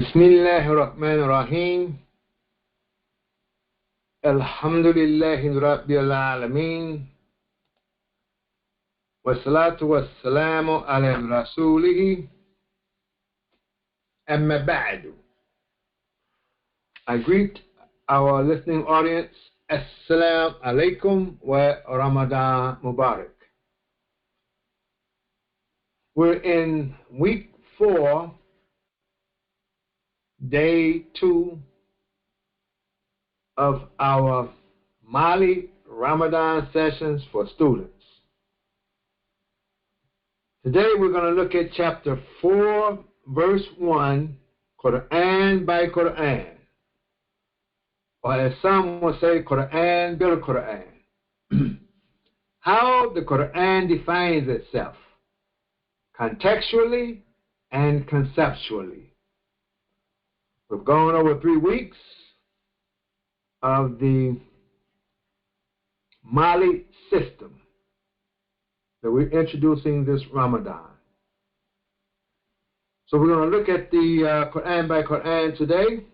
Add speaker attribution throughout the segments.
Speaker 1: Bismillahirrahmanirrahim. Alhamdulillahi Rabbil Alameen. Wassalatu wassalamu ala rasulihi. Amma ba'du. I greet our listening audience. Assalamu alaikum wa Ramadan Mubarak. We're in week 4, day 2 of our Mali Ramadan sessions for students. Today we're going to look at chapter 4, verse 1, Quran by Quran. Or as some will say, Quran bil Quran. How the Quran defines itself, contextually and conceptually. We've gone over 3 weeks of the Mali system that we're introducing this Ramadan. So we're going to look at the Quran by Quran today.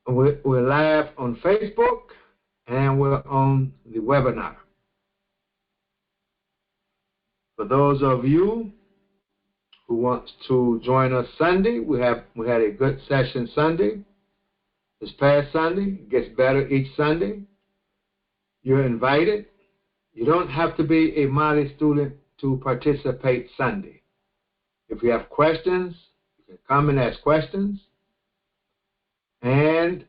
Speaker 1: We're live on Facebook and we're on the webinar. For those of you who want to join us Sunday, we had a good session Sunday. This past Sunday, it gets better each Sunday. You're invited. You don't have to be a Mali student to participate Sunday. If you have questions, you can come and ask questions. And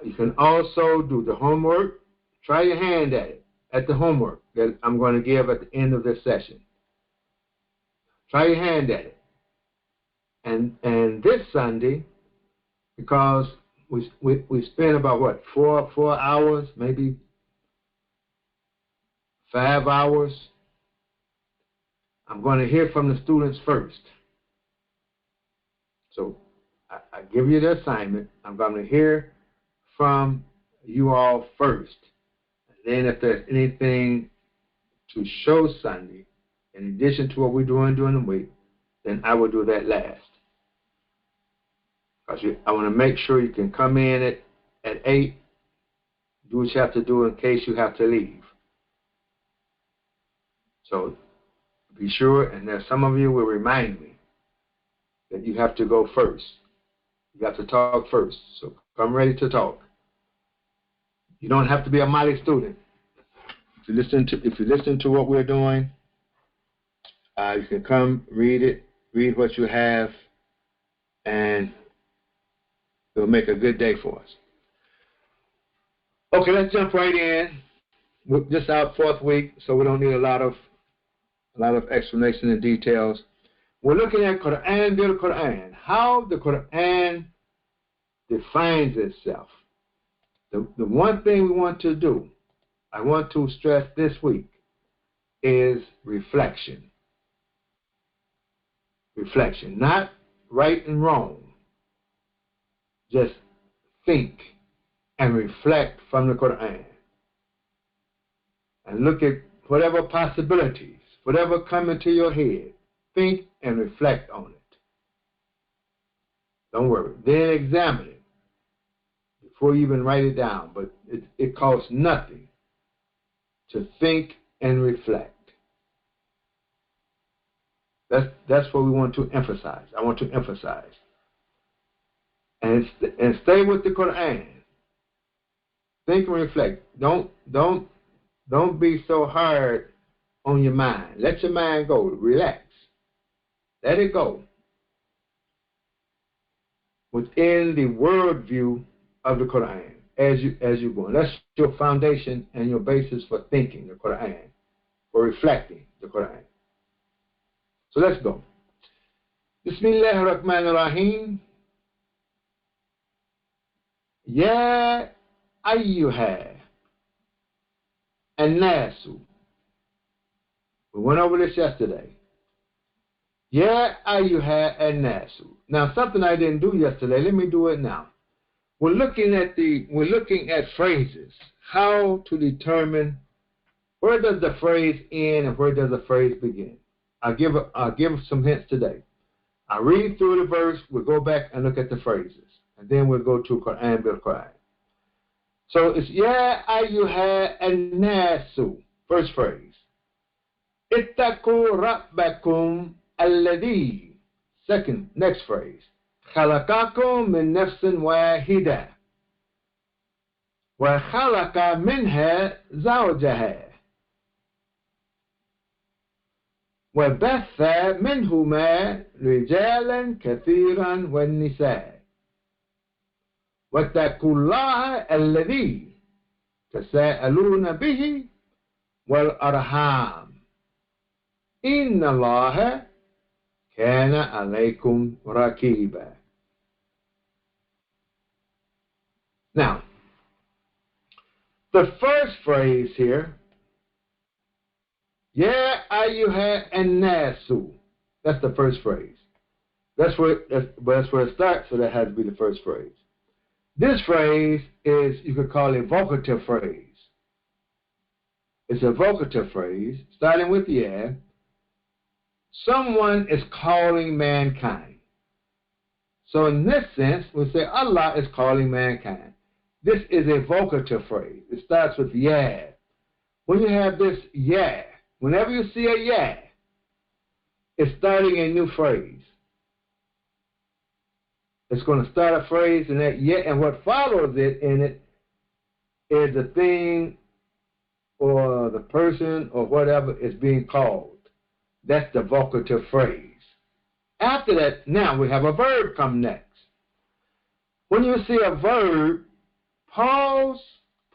Speaker 1: you can also do the homework. Try your hand at it, at the homework that I'm going to give at the end of this session. Try your hand at it. And this Sunday, because we spent about, what, 4 hours, maybe 5 hours, I'm going to hear from the students first. So I give you the assignment. I'm going to hear from you all first. And then if there's anything to show Sunday, in addition to what we're doing during the week, then I will do that last. Because I want to make sure you can come in at 8, do what you have to do in case you have to leave. So be sure, and there's some of you will remind me that you have to go first. You have to talk first. So come ready to talk. You don't have to be a Mali student. If you listen to what we're doing, you can come read it, read what you have, and it'll make a good day for us. Okay, let's jump right in. This is our 4th week, so we don't need a lot of explanation and details. We're looking at Quran bil Quran, how the Quran defines itself. The one thing we want to do, I want to stress this week, is reflection. Reflection, not right and wrong. Just think and reflect from the Quran. And look at whatever possibilities, whatever come into your head, think and reflect on it. Don't worry. Then examine it before you even write it down. But it costs nothing to think and reflect. That's what we want to emphasize. I want to emphasize. And stay with the Quran. Think and reflect. Don't be so hard on your mind. Let your mind go. Relax. Let it go. Within the worldview of the Quran, as you go. That's your foundation and your basis for thinking the Quran, for reflecting the Quran. So let's go. Bismillahirrahmanirrahim. Ya ayyuha an-nasu. We went over this yesterday. Ya ayyuha an-nasu. Now something I didn't do yesterday, let me do it now. We're looking at phrases, how to determine where does the phrase end and where does the phrase begin. I'll give some hints today. I'll read through the verse. We'll go back and look at the phrases. And then we'll go to Quran bil Quran. So it's Ya ayyuha an-nasu. First phrase. Ittaqu rabbakum alladhi. Next phrase. Khalaqakum min nafsin wahida. Wa khalaqa minha zawjaha. وبث منهما رجالا كثيرا والنساء واتقوا الله الذي تساءلون به والأرحام إن الله كان عليكم رقيبا. Now, the first phrase here, Ya ayyuha an-nasu. That's the first phrase. That's where it starts, so that has to be the first phrase. This phrase is, you could call it a vocative phrase. It's a vocative phrase, starting with Ya. Someone is calling mankind. So in this sense, we say Allah is calling mankind. This is a vocative phrase. It starts with Ya. When you have this Ya, whenever you see a Ya, it's starting a new phrase. It's going to start a phrase in that Ya, and what follows it in it is the thing or the person or whatever is being called. That's the vocative phrase. After that, now we have a verb come next. When you see a verb, pause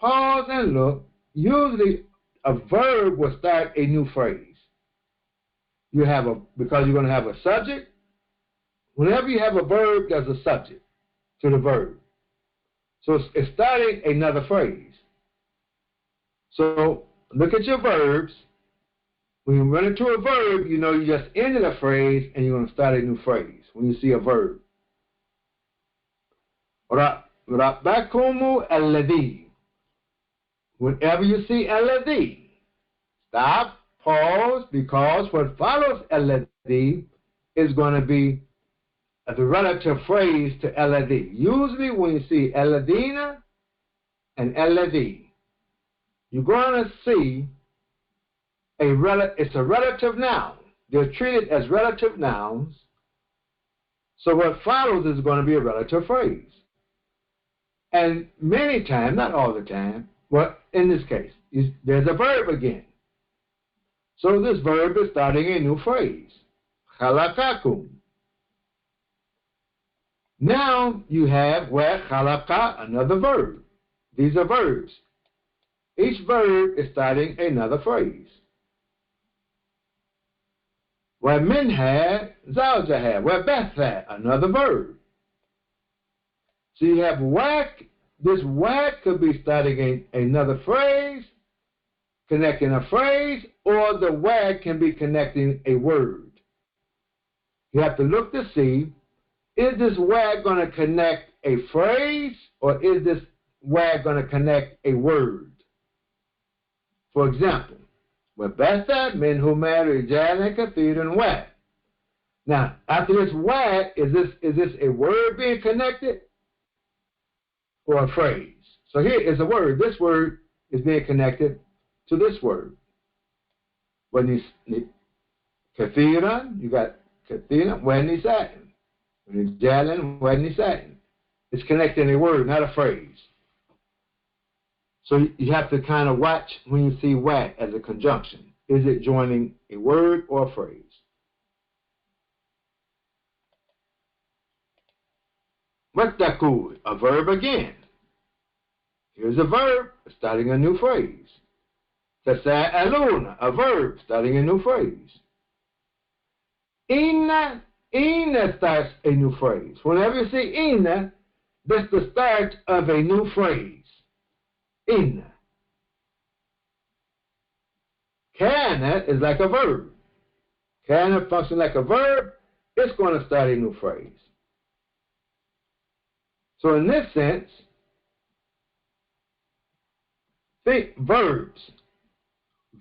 Speaker 1: and look. Usually a verb will start a new phrase. Because you're going to have a subject. Whenever you have a verb, there's a subject to the verb. So it's starting another phrase. So look at your verbs. When you run into a verb, you know you just ended a phrase and you're going to start a new phrase when you see a verb. Rabbakumu alladhi. Whenever you see alladhi, stop, pause, because what follows alladhi is going to be the relative phrase to alladhi. Usually when you see alladina and alladhi, you're going to see it's a relative noun. They're treated as relative nouns. So what follows is going to be a relative phrase. And many times, not all the time, but in this case, there's a verb again. So this verb is starting a new phrase. Khalaqakum. Now you have where khalaqa, another verb. These are verbs. Each verb is starting another phrase. Where minha zawjaha, where batha, another verb. So you have whack. This whack could be starting another phrase, connecting a phrase, or the whack can be connecting a word. You have to look to see, is this whack going to connect a phrase, or is this whack going to connect a word? For example, وَبَثَ مِنْهُمَا رِجَالًا كَثِيرًا وَاء. Now, after this whack, is this a word being connected or a phrase? So here is a word. This word is being connected to this word. When you kathiran, you got kathiran, when nisatin. When rijalan, when nisatin. It's connecting a word, not a phrase. So you have to kind of watch when you see whack as a conjunction. Is it joining a word or a phrase? Wattaqu, a verb again. Here's a verb starting a new phrase. Tasa'aluna, a verb starting a new phrase. Inna starts a new phrase. Whenever you see inna, that's the start of a new phrase. Inna. Kana is like a verb. Kana functions like a verb. It's going to start a new phrase. So in this sense, think verbs.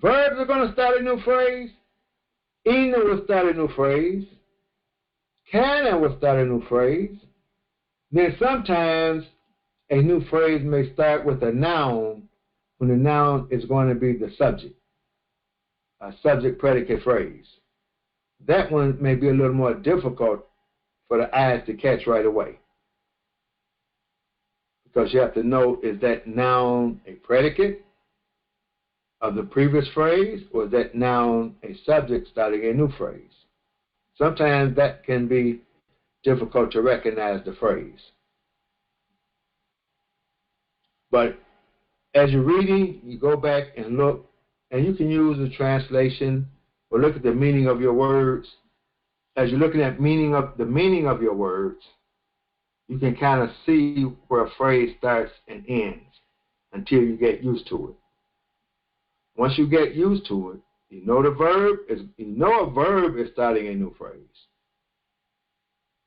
Speaker 1: Verbs are going to start a new phrase. Ina will start a new phrase. Kana will start a new phrase. Then sometimes a new phrase may start with a noun when the noun is going to be the subject, a subject predicate phrase. That one may be a little more difficult for the eyes to catch right away, because you have to know, is that noun a predicate of the previous phrase, or is that noun a subject starting a new phrase? Sometimes that can be difficult to recognize the phrase. But as you're reading, you go back and look, and you can use the translation or look at the meaning of your words. As you're looking at the meaning of your words, you can kind of see where a phrase starts and ends until you get used to it. Once you get used to it, you know a verb is starting a new phrase.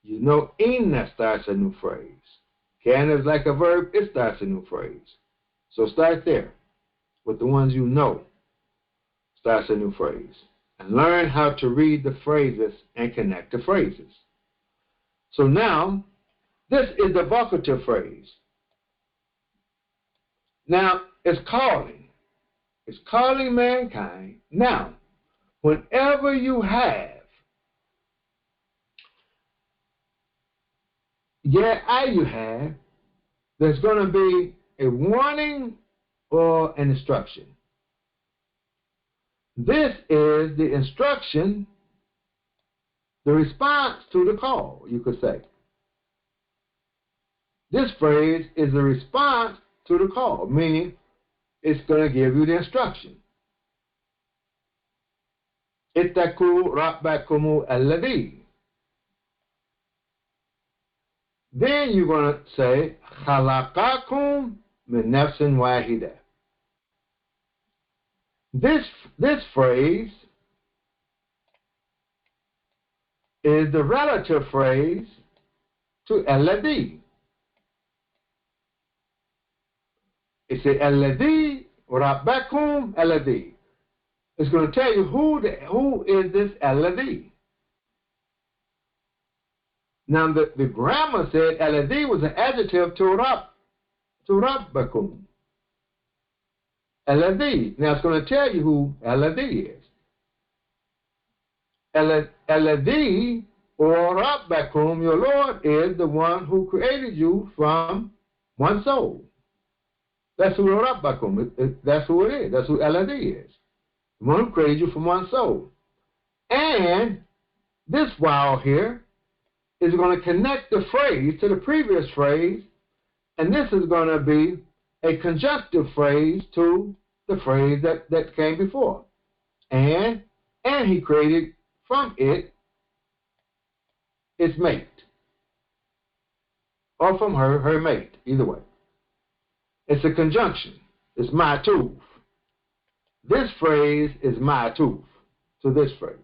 Speaker 1: You know that starts a new phrase. Can is like a verb, it starts a new phrase. So start there with the ones you know starts a new phrase. And learn how to read the phrases and connect the phrases. So now, this is the vocative phrase. Now, it's calling. It's calling mankind. Now, whenever you have you have, there's going to be a warning or an instruction. This is the instruction, the response to the call, you could say. This phrase is a response to the call, meaning it's going to give you the instruction. Ittaku rabbakumu alladhi. Then you're going to say, khalaqakum min nafsin wahida. This phrase is the relative phrase to alladhi. It's a alladhi rabbakum alladhi. It's going to tell you who is this alladhi. Now the grammar said alladhi was an adjective to rabbakum. Alladhi. Now it's going to tell you who alladhi is. Alladhi or rabbakum, your Lord, is the one who created you from one soul. That's who rabbakum. That's who it is. That's who alladhi is. The one who created you from one soul. And this wow here is going to connect the phrase to the previous phrase, and this is going to be a conjunctive phrase to the phrase that came before. And he created from it its mate, or from her mate, either way. It's a conjunction. It's ma'tuf. This phrase is ma'tuf to this phrase.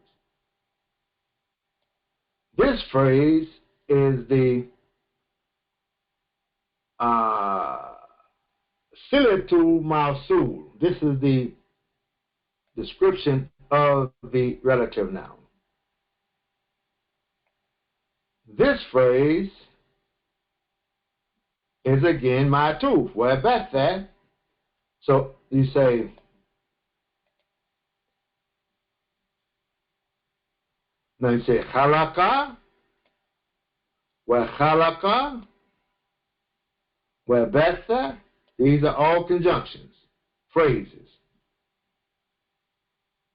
Speaker 1: This phrase is the silatu mausul. This is the description of the relative noun. This phrase is again ma'tuf. Well, about that. So you say, now you say khalaqa, wa khalaqa, wa batha. These are all conjunctions, phrases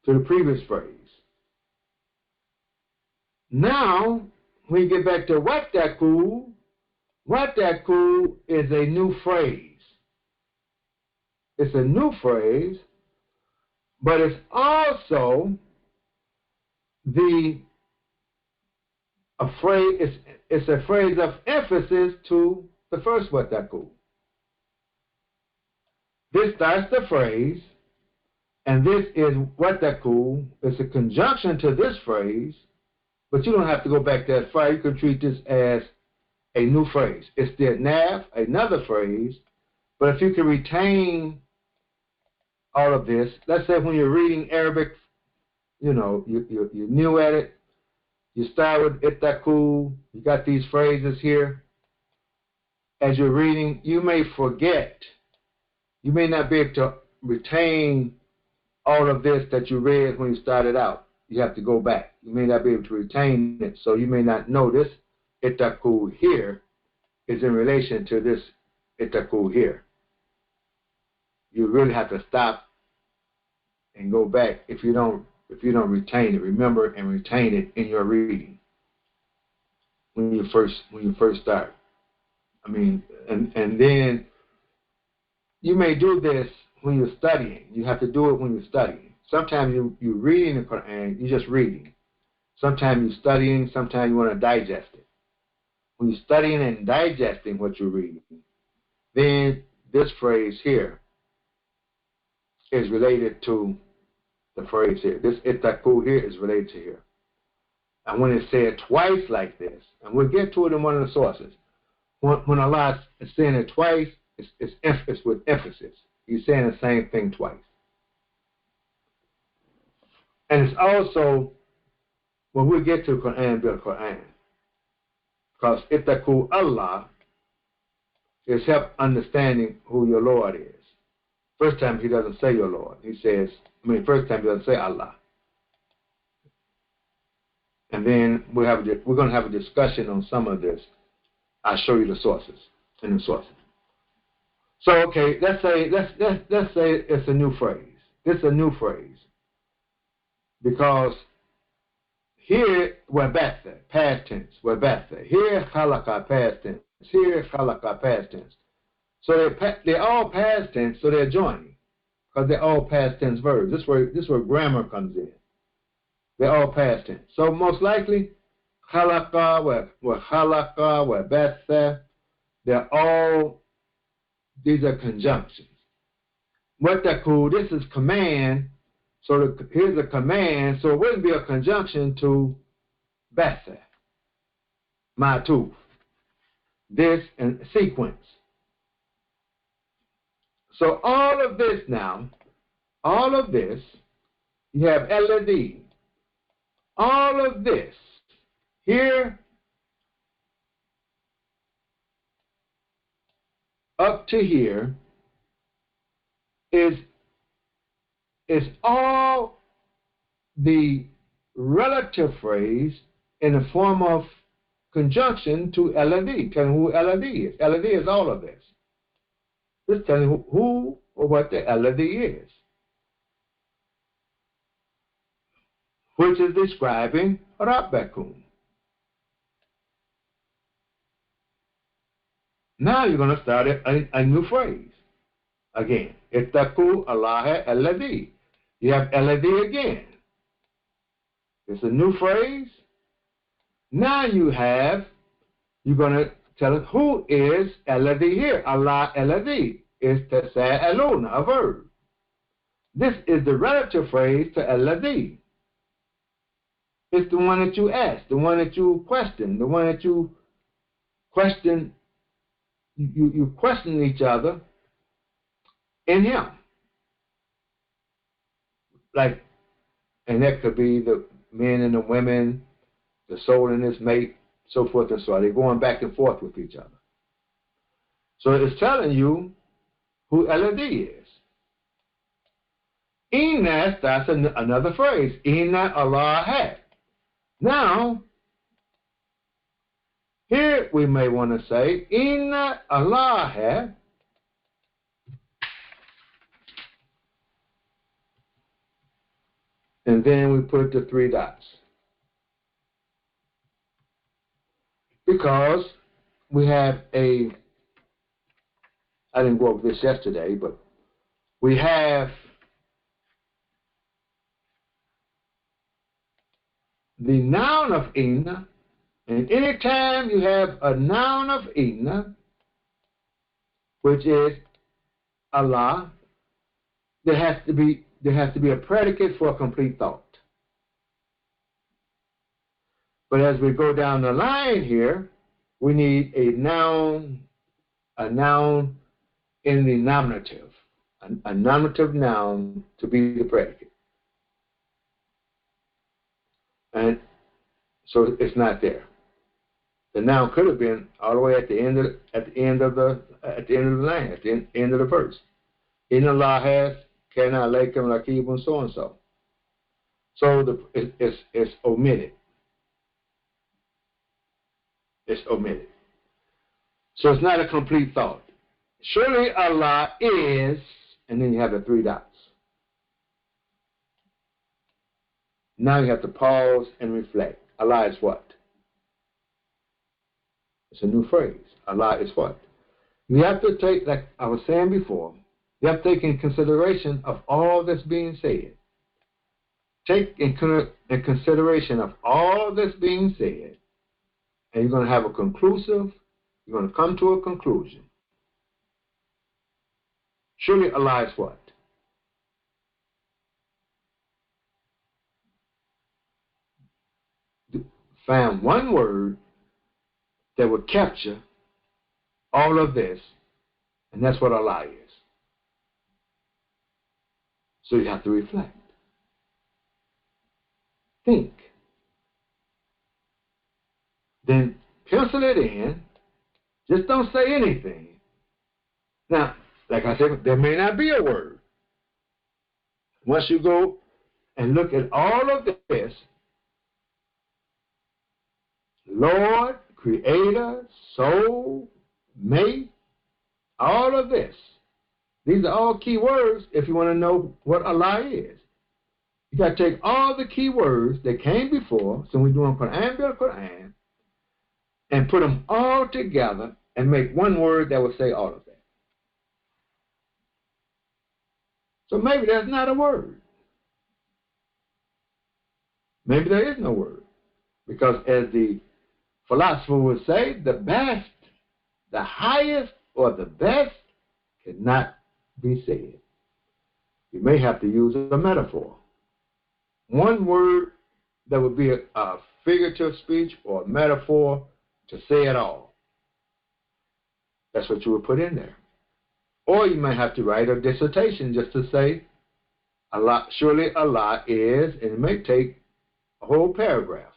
Speaker 1: to the previous phrase. Now, when you get back to wataku is a new phrase. It's a new phrase, but it's also it's a phrase of emphasis to the first wataku. This starts the phrase, and this is wataku. It's a conjunction to this phrase, but you don't have to go back that far. You can treat this as a new phrase. It's the nav, another phrase, but if you can retain all of this, let's say when you're reading Arabic you're new at it. You start with itaku. You got these phrases here. As you're reading, you may forget. You may not be able to retain all of this that you read when you started out. You have to go back. You may not be able to retain it, so you may not know this itaku here is in relation to this itaku here. You really have to stop and go back if you don't retain it. Remember and retain it in your reading when you first start. I mean, and then you may do this when you're studying. You have to do it when you're studying. Sometimes you're reading the Quran, you're just reading. Sometimes you're studying, sometimes you want to digest it. When you're studying and digesting what you're reading, then this phrase here is related to the phrase here. This itaku here is related to here. And when it's said twice like this, and we'll get to it in one of the sources, when Allah is saying it twice, it's with emphasis. He's saying the same thing twice. And it's also, when we get to Quran, Bil Quran, because itaku Allah is help understanding who your Lord is. First time he doesn't say your Lord. First time he doesn't say Allah. And then we're going to have a discussion on some of this. I'll show you the sources and the sources. So okay, let's say it's a new phrase. This is a new phrase because here wabatha, past tense, wabatha. Here khalaqa, past tense. Here khalaqa, past tense. So they're all past tense, so they're joining because they're all past tense verbs. This is where grammar comes in. They're all past tense. So most likely khalaqa, wa khalaqa, wabatha. These are conjunctions. Wataku, this is command. So here's a command. So it wouldn't be a conjunction to batha, matuf. This and sequence. So all of this, you have LD. All of this here up to here is all the relative phrase in the form of conjunction to LD, telling who LD is. LD is all of this. This is telling who or what the LD is, which is describing Rabbakum. Now you're going to start a new phrase. Again, Ittaku Allah alladhi. You have alladhi again. It's a new phrase. Now you're going to tell us who is alladhi here. Allah alladhi is tasa'aluna, a verb. This is the relative phrase to alladhi. It's the one that you ask, the one that you question, the one that you question. You question each other in him. Like, and that could be the men and the women, the soul and its mate, so forth and so on. They're going back and forth with each other. So it's telling you who LD is. Inna, that's another phrase. Inna Allah had. Now, here we may want to say, Inna Allah had. And then we put the 3 dots. Because we have I didn't go over this yesterday, but we have the noun of Inna, and anytime you have a noun of Inna, which is Allah, there has to be a predicate for a complete thought. But as we go down the line here, we need a noun in the nominative, a nominative noun to be the predicate. And so it's not there. The noun could have been all the way at the end of the line, at the end of the verse. In Allah has kana alaykum rakibun so and so. So it's omitted. It's omitted. So it's not a complete thought. Surely Allah is, and then you have the 3 dots. Now you have to pause and reflect. Allah is what? It's a new phrase. Allah is what? You have to take, like I was saying before, you have to take in consideration of all that's being said. Take in consideration of all that's being said, and you're going to have a conclusive, you're going to come to a conclusion. Surely Allah is what? Find one word that would capture all of this, and that's what Allah is. So you have to reflect. Think. Then pencil it in. Just don't say anything. Now, like I said, there may not be a word. Once you go and look at all of this, Lord, Creator, Soul, Mate, all of this. These are all key words if you want to know what Allah is. You got to take all the key words that came before, so we're doing Quran bil Quran, and put them all together and make one word that will say all of that. So maybe there's not a word. Maybe there is no word. Because as the philosopher would say, the best, the highest, or the best cannot be said. You may have to use a metaphor. One word that would be a figurative speech or a metaphor to say it all. That's what you would put in there. Or you may have to write a dissertation just to say, Allah, surely Allah is, and it may take a whole paragraph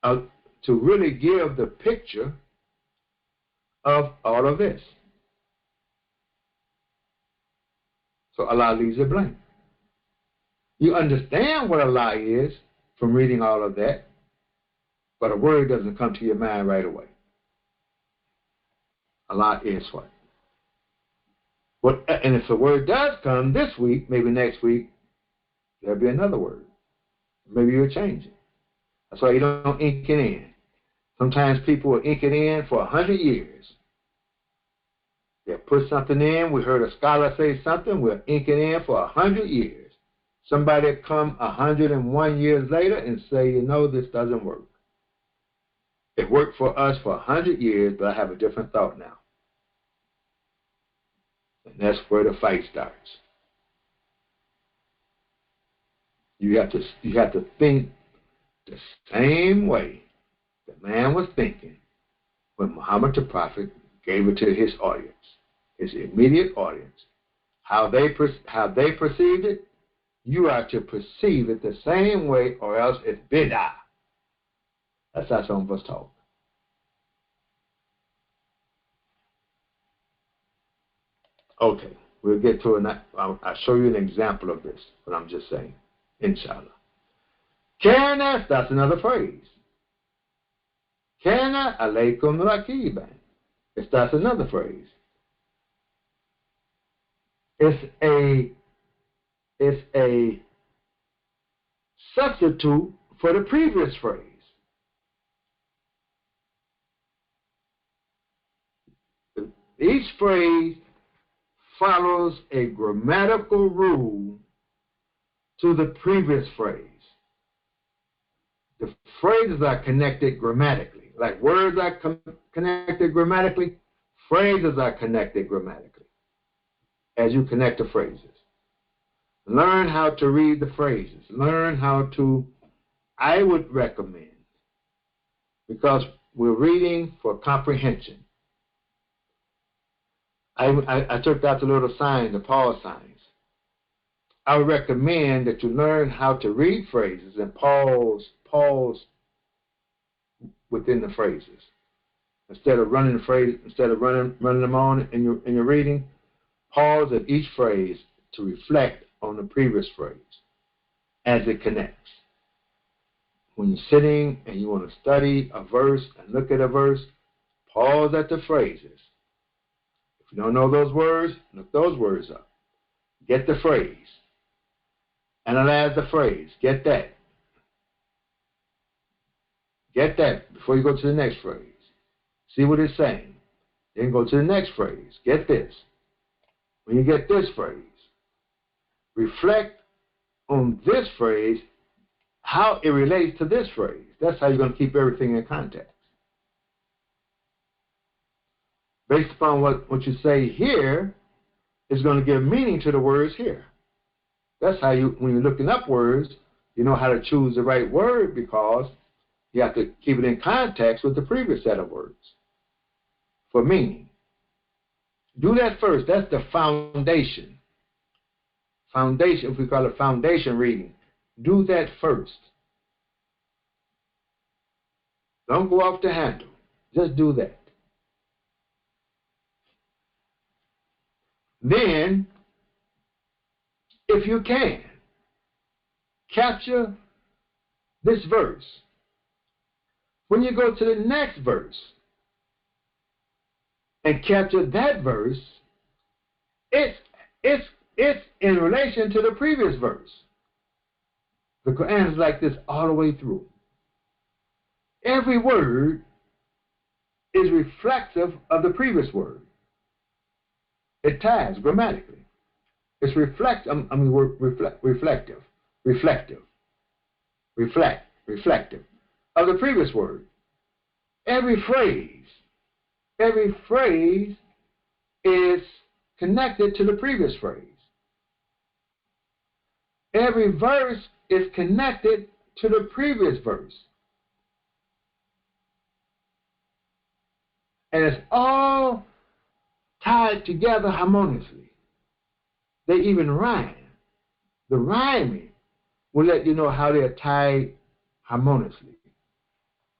Speaker 1: to really give the picture of all of this. So Allah leaves it blank. You understand what Allah is from reading all of that, but a word doesn't come to your mind right away. Allah is what? And if a word does come this week, maybe next week, there'll be another word. Maybe you'll change it. That's why you don't ink it in. Sometimes people will ink it in for 100 years. They'll put something in. We heard a scholar say something. We'll ink it in for 100 years. Somebody will come 101 years later and say, you know, this doesn't work. It worked for us for 100 years, but I have a different thought now. And that's where the fight starts. You have to think the same way the man was thinking when Muhammad the Prophet gave it to his audience, his immediate audience. How they perceived it, you are to perceive it the same way, or else it's bid'ah. That's how some of us talk. Okay, we'll get to it. I'll show you an example of this, what I'm just saying, inshallah. Kana, that's another phrase. Kana alaykum rakiban. That's another phrase. It's a substitute for the previous phrase. Each phrase follows a grammatical rule to the previous phrase. The phrases are connected grammatically. Like words are connected grammatically, phrases are connected grammatically as you connect the phrases. Learn how to read the phrases. Learn how to, I would recommend, because we're reading for comprehension. I took out the little sign, the pause signs. I would recommend that you learn how to read phrases and pause within the phrases. Instead of running them on in your reading, pause at each phrase to reflect on the previous phrase as it connects. When you're sitting and you want to study a verse and look at a verse, pause at the phrases. If you don't know those words, look those words up. Get the phrase. Analyze the phrase. Get that. Get that before you go to the next phrase. See what it's saying. Then go to the next phrase. Get this. When you get this phrase, reflect on this phrase, how it relates to this phrase. That's how you're going to keep everything in context. Based upon what you say here is going to give meaning to the words here. That's how when you're looking up words, you know how to choose the right word because you have to keep it in context with the previous set of words for meaning. Do that first. That's the foundation. Foundation, if we call it foundation reading. Do that first. Don't go off the handle. Just do that. Then, if you can, capture this verse. When you go to the next verse and capture that verse, it's in relation to the previous verse. The Quran is like this all the way through. Every word is reflective of the previous word. It ties grammatically. It's reflective of the previous word. Every phrase is connected to the previous phrase. Every verse is connected to the previous verse. And it's all tied together harmoniously. They even rhyme. The rhyming will let you know how they're tied harmoniously.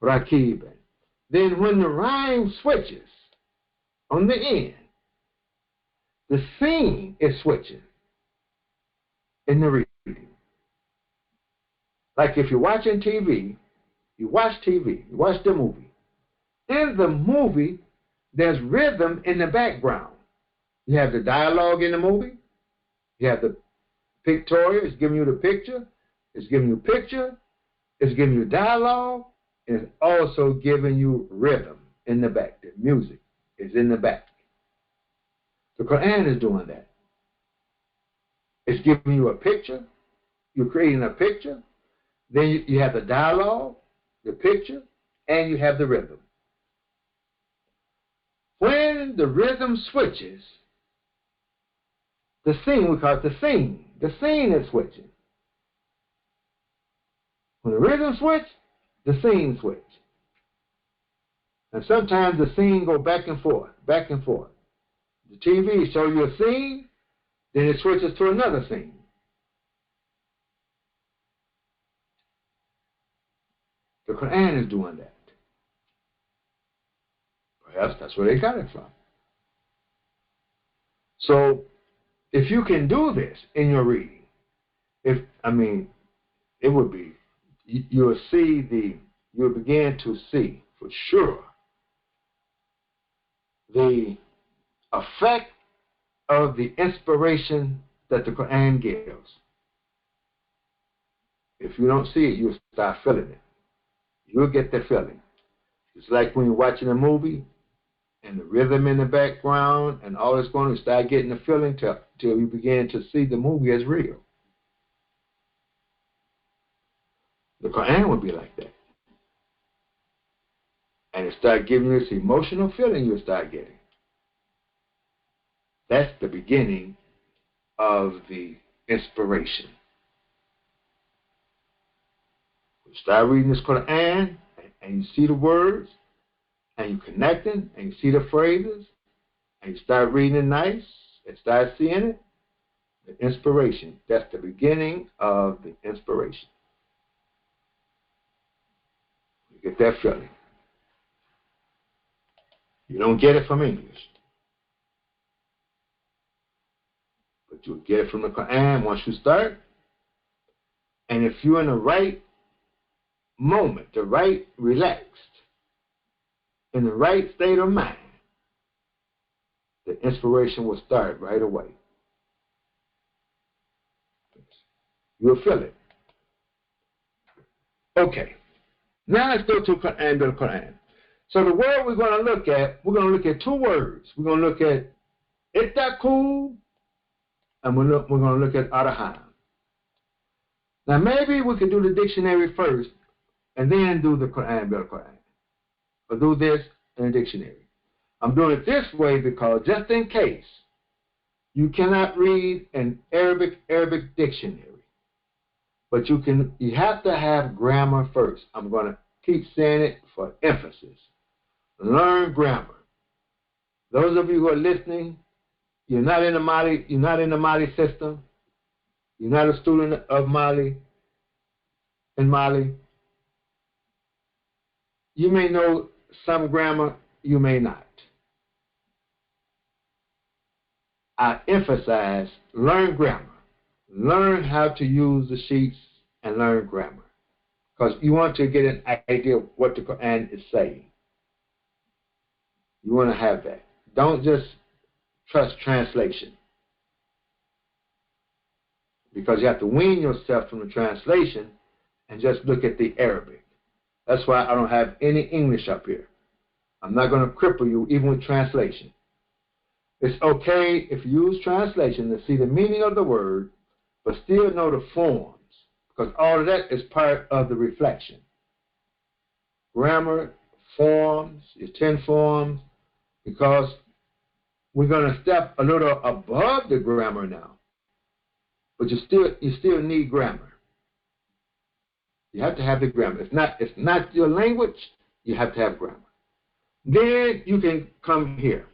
Speaker 1: Rakiban. Then when the rhyme switches on the end, the scene is switching in the reading. Like if you're watching TV, you watch the movie. In the movie, there's rhythm in the background. You have the dialogue in the movie. You have the pictorial. It's giving you the picture. It's giving you picture. It's giving you dialogue. And it's also giving you rhythm in the back. The music is in the back. The Quran is doing that. It's giving you a picture. You're creating a picture. Then you have the dialogue, the picture, and you have the rhythm. When the rhythm switches, the scene, we call it the scene. The scene is switching. When the rhythm switch, the scene switch. And sometimes the scene go back and forth, back and forth. The TV shows you a scene, then it switches to another scene. The Quran is doing that. Perhaps that's where they got it from. So, if you can do this in your reading, it would be, you'll begin to see for sure the effect of the inspiration that the Quran gives. If you don't see it, you'll start feeling it. You'll get the feeling. It's like when you're watching a movie and the rhythm in the background and all that's going on, you start getting the feeling till you begin to see the movie as real. The Quran would be like that. And it start giving you this emotional feeling you'll start getting. That's the beginning of the inspiration. You start reading this Quran and you see the words and you connecting and you see the phrases and you start reading it nice and start seeing it, The inspiration. That's the beginning of the inspiration. You get that feeling. You don't get it from English, but you'll get it from the Quran once you start. And if you're in the right moment, the right relaxed, in the right state of mind, the inspiration will start right away. You'll feel it. Okay. Now let's go to Quran bil Quran. So the word we're going to look at two words. We're going to look at ittaqu, and we're going to look at arham. Now maybe we could do the dictionary first and then do the Quran bil Quran. Or do this in the dictionary. I'm doing it this way because just in case you cannot read an Arabic dictionary, but you have to have grammar first. I'm going to keep saying it for emphasis. Learn grammar. Those of you who are listening, you're not in the Mali system. You're not a student of Mali. In Mali, you may know some grammar, you may not. I emphasize learn grammar. Learn how to use the sheets and learn grammar. Because you want to get an idea of what the Quran is saying. You want to have that. Don't just trust translation. Because you have to wean yourself from the translation and just look at the Arabic. That's why I don't have any English up here. I'm not going to cripple you even with translation. It's okay if you use translation to see the meaning of the word, but still know the forms, because all of that is part of the reflection. Grammar, forms, your 10 forms, because we're going to step a little above the grammar now, but you still need grammar. You have to have the grammar. It's not your language, you have to have grammar. Then you can come here.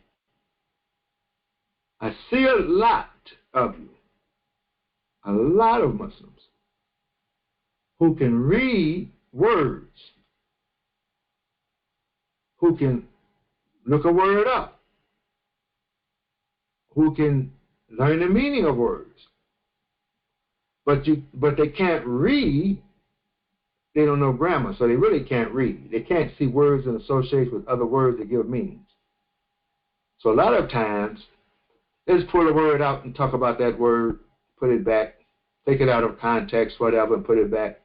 Speaker 1: I see a lot of you, a lot of Muslims, who can read words, who can look a word up, who can learn the meaning of words, but they can't read. They don't know grammar, so they really can't read. They can't see words and associate with other words that give meanings. So a lot of times, they just pull a word out and talk about that word, put it back, take it out of context, whatever, and put it back.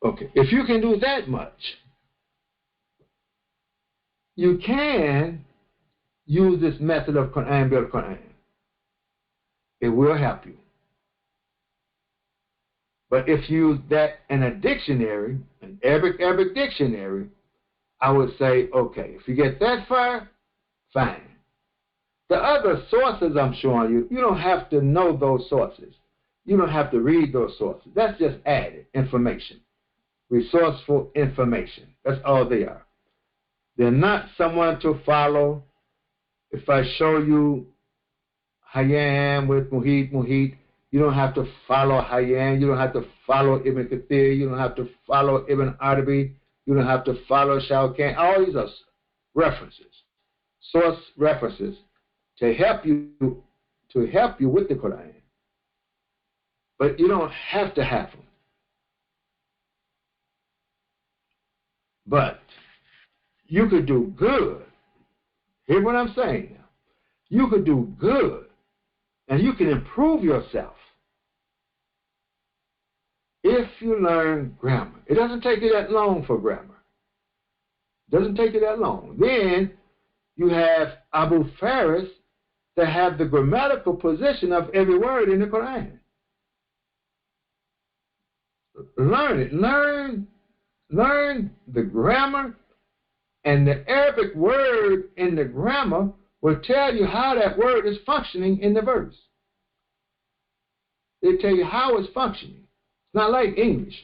Speaker 1: Okay, if you can do that much, you can use this method of Quran bil Quran. It will help you. But if you use that in a dictionary, an Arabic dictionary, I would say, okay, if you get that far, fine. The other sources I'm showing you, you don't have to know those sources. You don't have to read those sources. That's just added information. Resourceful information. That's all they are. They're not someone to follow. If I show you Hayyan with Muhit, you don't have to follow Hayyan. You don't have to follow Ibn Kathir. You don't have to follow Ibn Arabi. You don't have to follow Shawkan. All these are references, source references to help you with the Quran. But you don't have to have them. But you could do good. Hear what I'm saying now. You could do good, and you can improve yourself if you learn grammar. It doesn't take you that long for grammar. It doesn't take you that long. Then you have Abu Faris that have the grammatical position of every word in the Quran. Learn it. Learn the grammar, and the Arabic word in the grammar will tell you how that word is functioning in the verse. They tell you how it's functioning. It's not like English.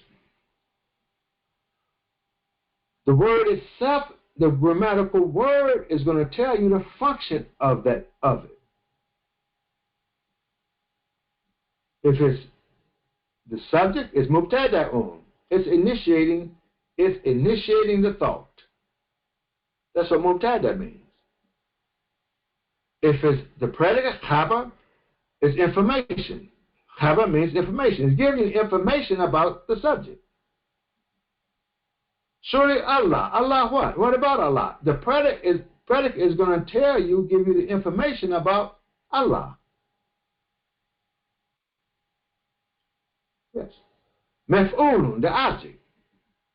Speaker 1: The word itself, the grammatical word, is going to tell you the function of it. If it's the subject, it's mubtada'un. It's initiating the thought. That's what mubtada means. If it's the predicate, khabar, it's information. Khabar means information. It's giving you information about the subject. Surely Allah. Allah what? What about Allah? The predicate is going to tell you, give you the information about Allah. Yes. Maf'ulun, the object.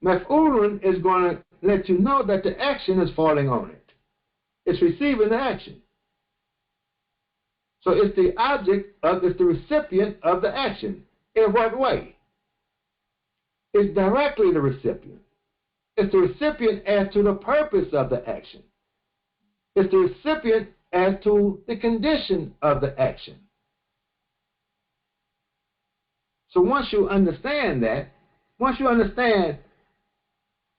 Speaker 1: Maf'ulun is going to let you know that the action is falling on it. It's receiving the action. So it's the it's the recipient of the action. In what way? It's directly the recipient. It's the recipient as to the purpose of the action. It's the recipient as to the condition of the action. So once you understand that, once you understand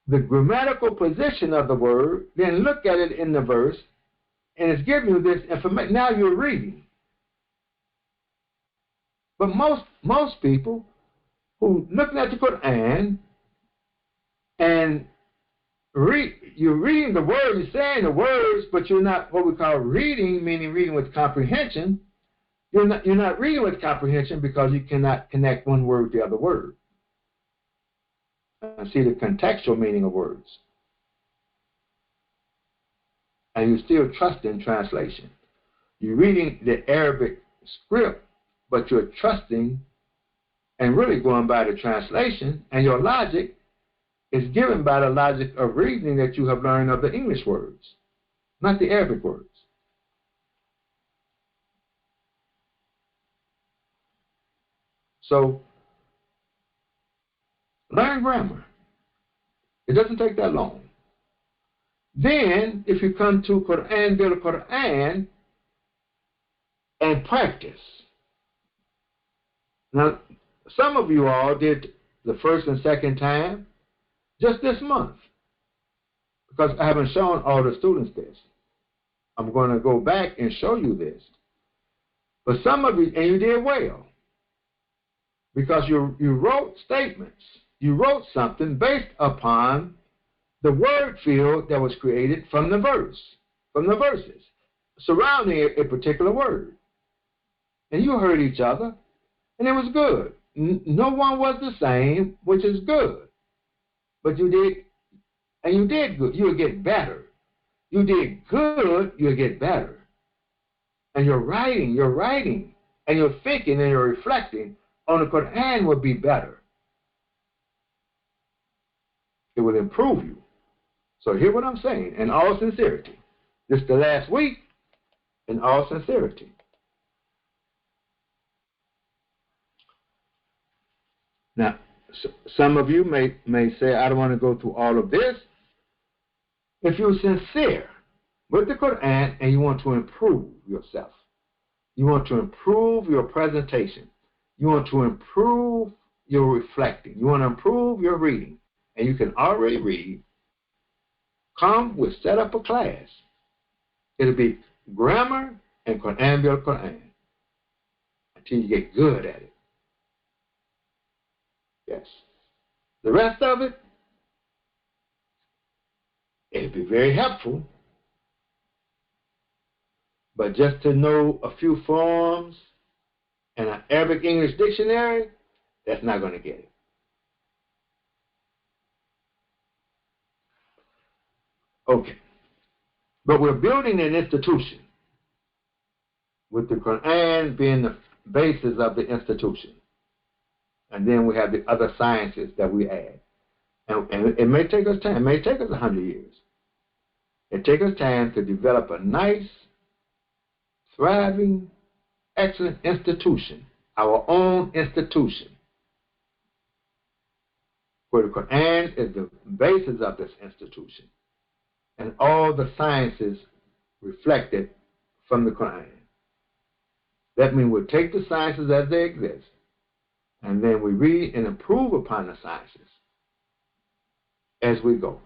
Speaker 1: the grammatical position of the word, then look at it in the verse, and it's giving you this information. Now you're reading. But most people who looking at the Quran and you're reading the word, you're saying the words, but you're not what we call reading, meaning reading with comprehension. You're not reading with comprehension because you cannot connect one word with the other word and see the contextual meaning of words. And you still trust in translation. You're reading the Arabic script, but you're trusting and really going by the translation, and your logic is given by the logic of reasoning that you have learned of the English words, not the Arabic words. So, learn grammar. It doesn't take that long. Then, if you come to Quran, build a Quran, and practice. Now, some of you all did the first and second time just this month, because I haven't shown all the students this. I'm going to go back and show you this. But some of you, and you did well, because you wrote statements. You wrote something based upon the word field that was created from the verses, surrounding a particular word. And you heard each other, and it was good. No one was the same, which is good. But you did, and you did good. You'll get better. You did good, you'll get better. And you're writing, and you're thinking, and you're reflecting on the Quran will be better. It will improve you. So hear what I'm saying, in all sincerity. This is the last week, in all sincerity. Now, some of you may say, I don't want to go through all of this. If you're sincere with the Quran and you want to improve yourself, you want to improve your presentation, you want to improve your reflecting, you want to improve your reading, and you can already read, we'll set up a class. It'll be grammar and Quran bil Quran until you get good at it. Yes. The rest of it, it'll be very helpful. But just to know a few forms and an Arabic English dictionary, that's not going to get it. Okay. But we're building an institution, with the Quran being the basis of the institution. And then we have the other sciences that we add. And it may take us time. It may take us 100 years. It takes us time to develop a nice, thriving, excellent institution, our own institution, where the Quran is the basis of this institution, and all the sciences reflected from the Quran. That means we'll take the sciences as they exist, and then we read and improve upon the sciences as we go.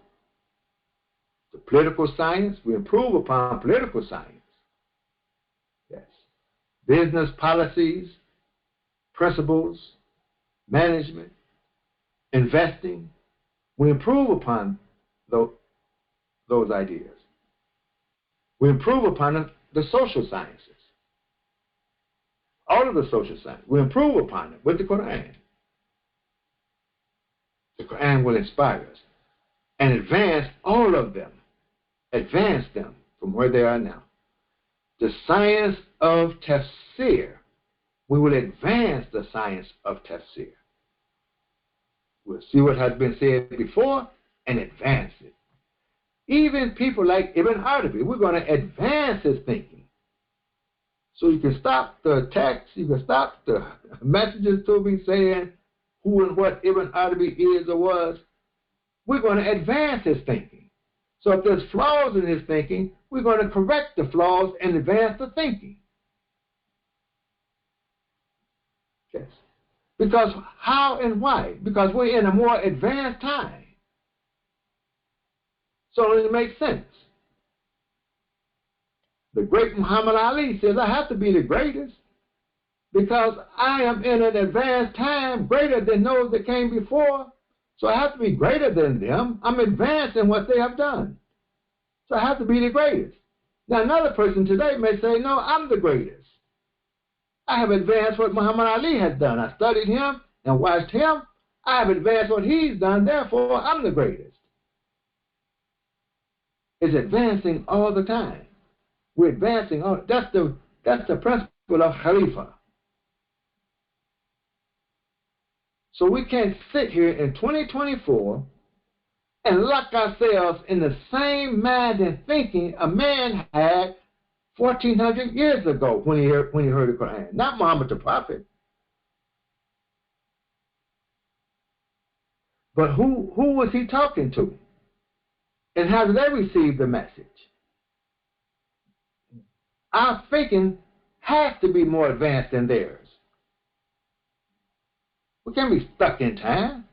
Speaker 1: The political science, we improve upon political science. Yes. Business policies, principles, management, investing. We improve upon those ideas. We improve upon the social sciences. All of the social sciences. We improve upon it with the Quran. The Quran will inspire us and advance all of them. Advance them from where they are now. The science of tafsir. We will advance the science of tafsir. We'll see what has been said before and advance it. Even people like Ibn Arabi, we're going to advance his thinking. So you can stop the text, you can stop the messages to be saying who and what Ibn Arabi is or was. We're going to advance his thinking. So if there's flaws in his thinking, we're going to correct the flaws and advance the thinking. Yes. Because how and why? Because we're in a more advanced time. So it makes sense. The great Muhammad Ali says, I have to be the greatest because I am in an advanced time greater than those that came before. So I have to be greater than them. I'm advancing what they have done. So I have to be the greatest. Now another person today may say, no, I'm the greatest. I have advanced what Muhammad Ali has done. I studied him and watched him. I have advanced what he's done. Therefore, I'm the greatest. It's advancing all the time. We're advancing all. That's the principle of Khalifa. So we can't sit here in 2024 and lock ourselves in the same mind and thinking a man had 1,400 years ago when he heard the Quran. Not Muhammad the Prophet. But who was he talking to? And how did they receive the message? Our thinking has to be more advanced than theirs. We can't be stuck in time.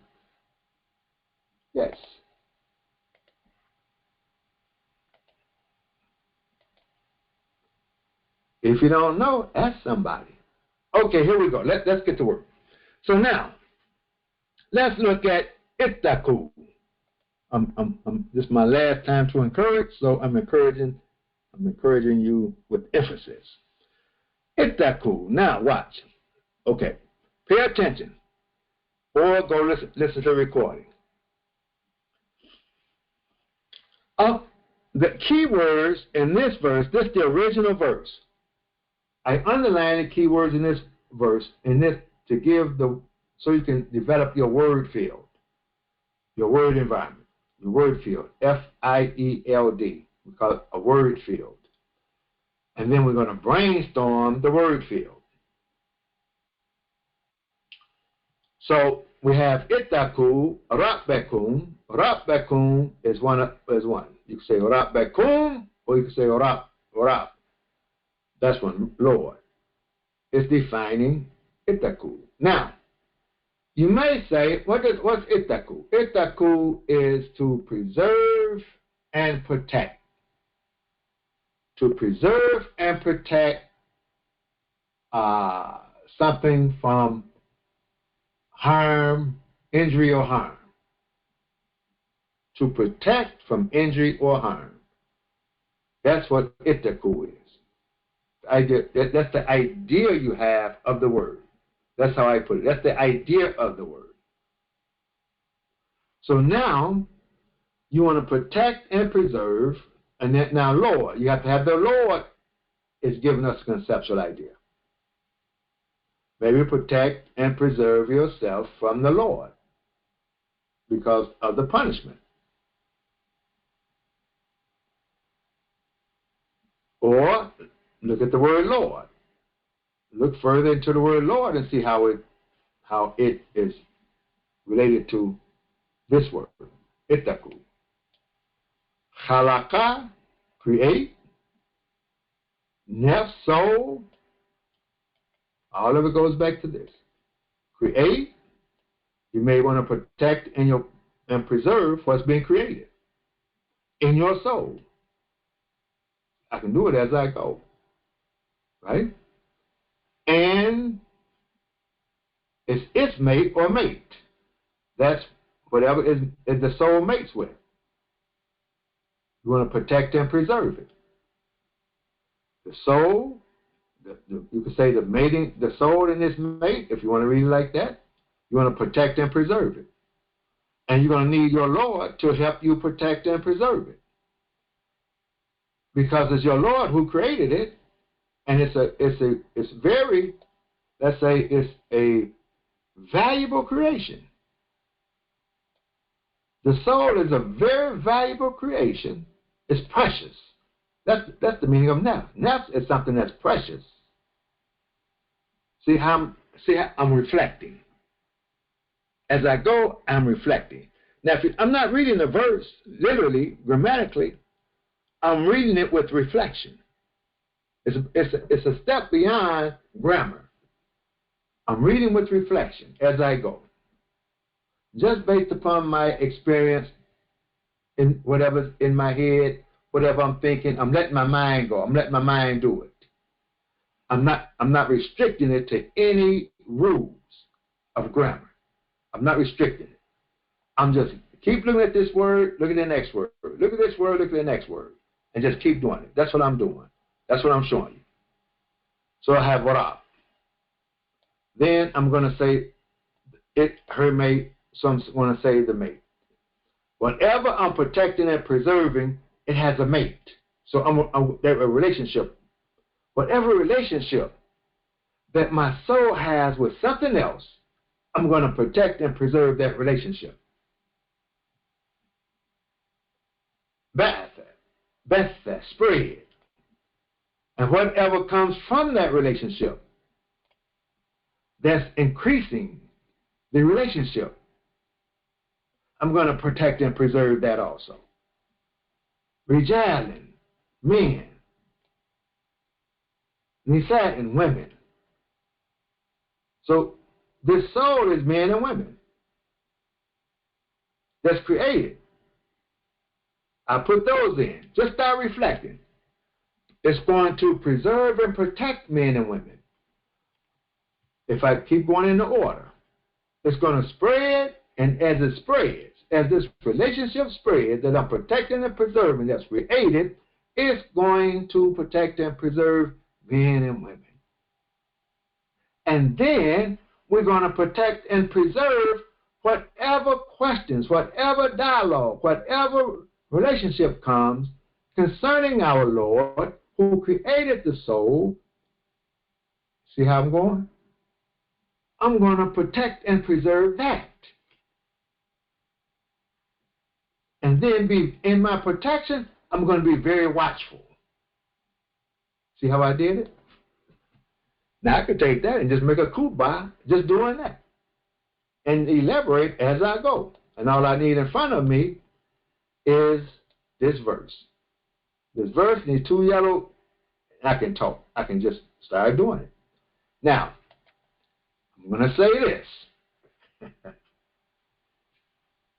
Speaker 1: Yes. If you don't know, ask somebody. Okay, here we go. Let's get to work. So now, let's look at ittaqu. This is my last time to encourage, so I'm encouraging you with emphasis. Ittaqu. Now watch. Okay, pay attention, or go listen to the recording. The key words in this verse, this is the original verse. I underline the key words in this verse, to give so you can develop your word field, your word environment, your word field, FIELD. We call it a word field. And then we're going to brainstorm the word field. So we have ittaqu, rabbakum. Rabbakum is one. You can say rabbakum, or you can say rab. That's one, Lord. It's defining ittaqu. Now, you may say, what's ittaqu? Ittaqu is to preserve and protect. To preserve and protect something from harm, injury, or harm. To protect from injury or harm. That's what ittaqu is. That's the idea you have of the word. That's how I put it. That's the idea of the word. So now, you want to protect and preserve, and then now Lord, you have to have the Lord is giving us a conceptual idea. Maybe protect and preserve yourself from the Lord because of the punishment. Or look at the word Lord. Look further into the word Lord and see how it is related to this word, ittaqu. Khalaqa, create. Nafs, soul. All of it goes back to this. Create. You may want to protect and preserve what's being created in your soul. I can do it as I go. Right? And It's its mate or mate. That's whatever is the soul mates with. You want to protect and preserve it. The soul, you could say the soul and its mate, if you want to read it like that, you want to protect and preserve it. And you're going to need your Lord to help you protect and preserve it. Because it's your Lord who created it, and it's very, let's say, it's a valuable creation. The soul is a very valuable creation. It's precious. That's the meaning of nafs. Nafs is something that's precious. See how I'm reflecting. As I go, I'm reflecting. Now, I'm not reading the verse literally, grammatically. I'm reading it with reflection. It's a step beyond grammar. I'm reading with reflection as I go. Just based upon my experience in whatever's in my head, whatever I'm thinking, I'm letting my mind go. I'm letting my mind do it. I'm not restricting it to any rules of grammar. I'm not restricting it. I'm just keep looking at this word, look at the next word. Look at this word, look at the next word. And just keep doing it. That's what I'm doing. That's what I'm showing you. So I have what up. Then I'm going to say it, her mate, so I'm going to say the mate. Whatever I'm protecting and preserving, it has a mate. So there's a relationship. Whatever relationship that my soul has with something else, I'm going to protect and preserve that relationship. Betha, spread. And whatever comes from that relationship that's increasing the relationship, I'm going to protect and preserve that also. Rijalin, men. Nisa'in, women. So this soul is men and women that's created. I put those in. Just start reflecting. It's going to preserve and protect men and women. If I keep going in the order, it's going to spread, and as it spreads, as this relationship spreads that I'm protecting and preserving that's created, it's going to protect and preserve men and women. And then we're going to protect and preserve whatever questions, whatever dialogue, whatever relationship comes concerning our Lord who created the soul. See how I'm going? I'm going to protect and preserve that. And then be in my protection, I'm going to be very watchful. See how I did it? Now I could take that and just make a khutbah just doing that. And elaborate as I go. And all I need in front of me is this verse. This verse needs two yellow, and I can talk. I can just start doing it. Now, I'm going to say this.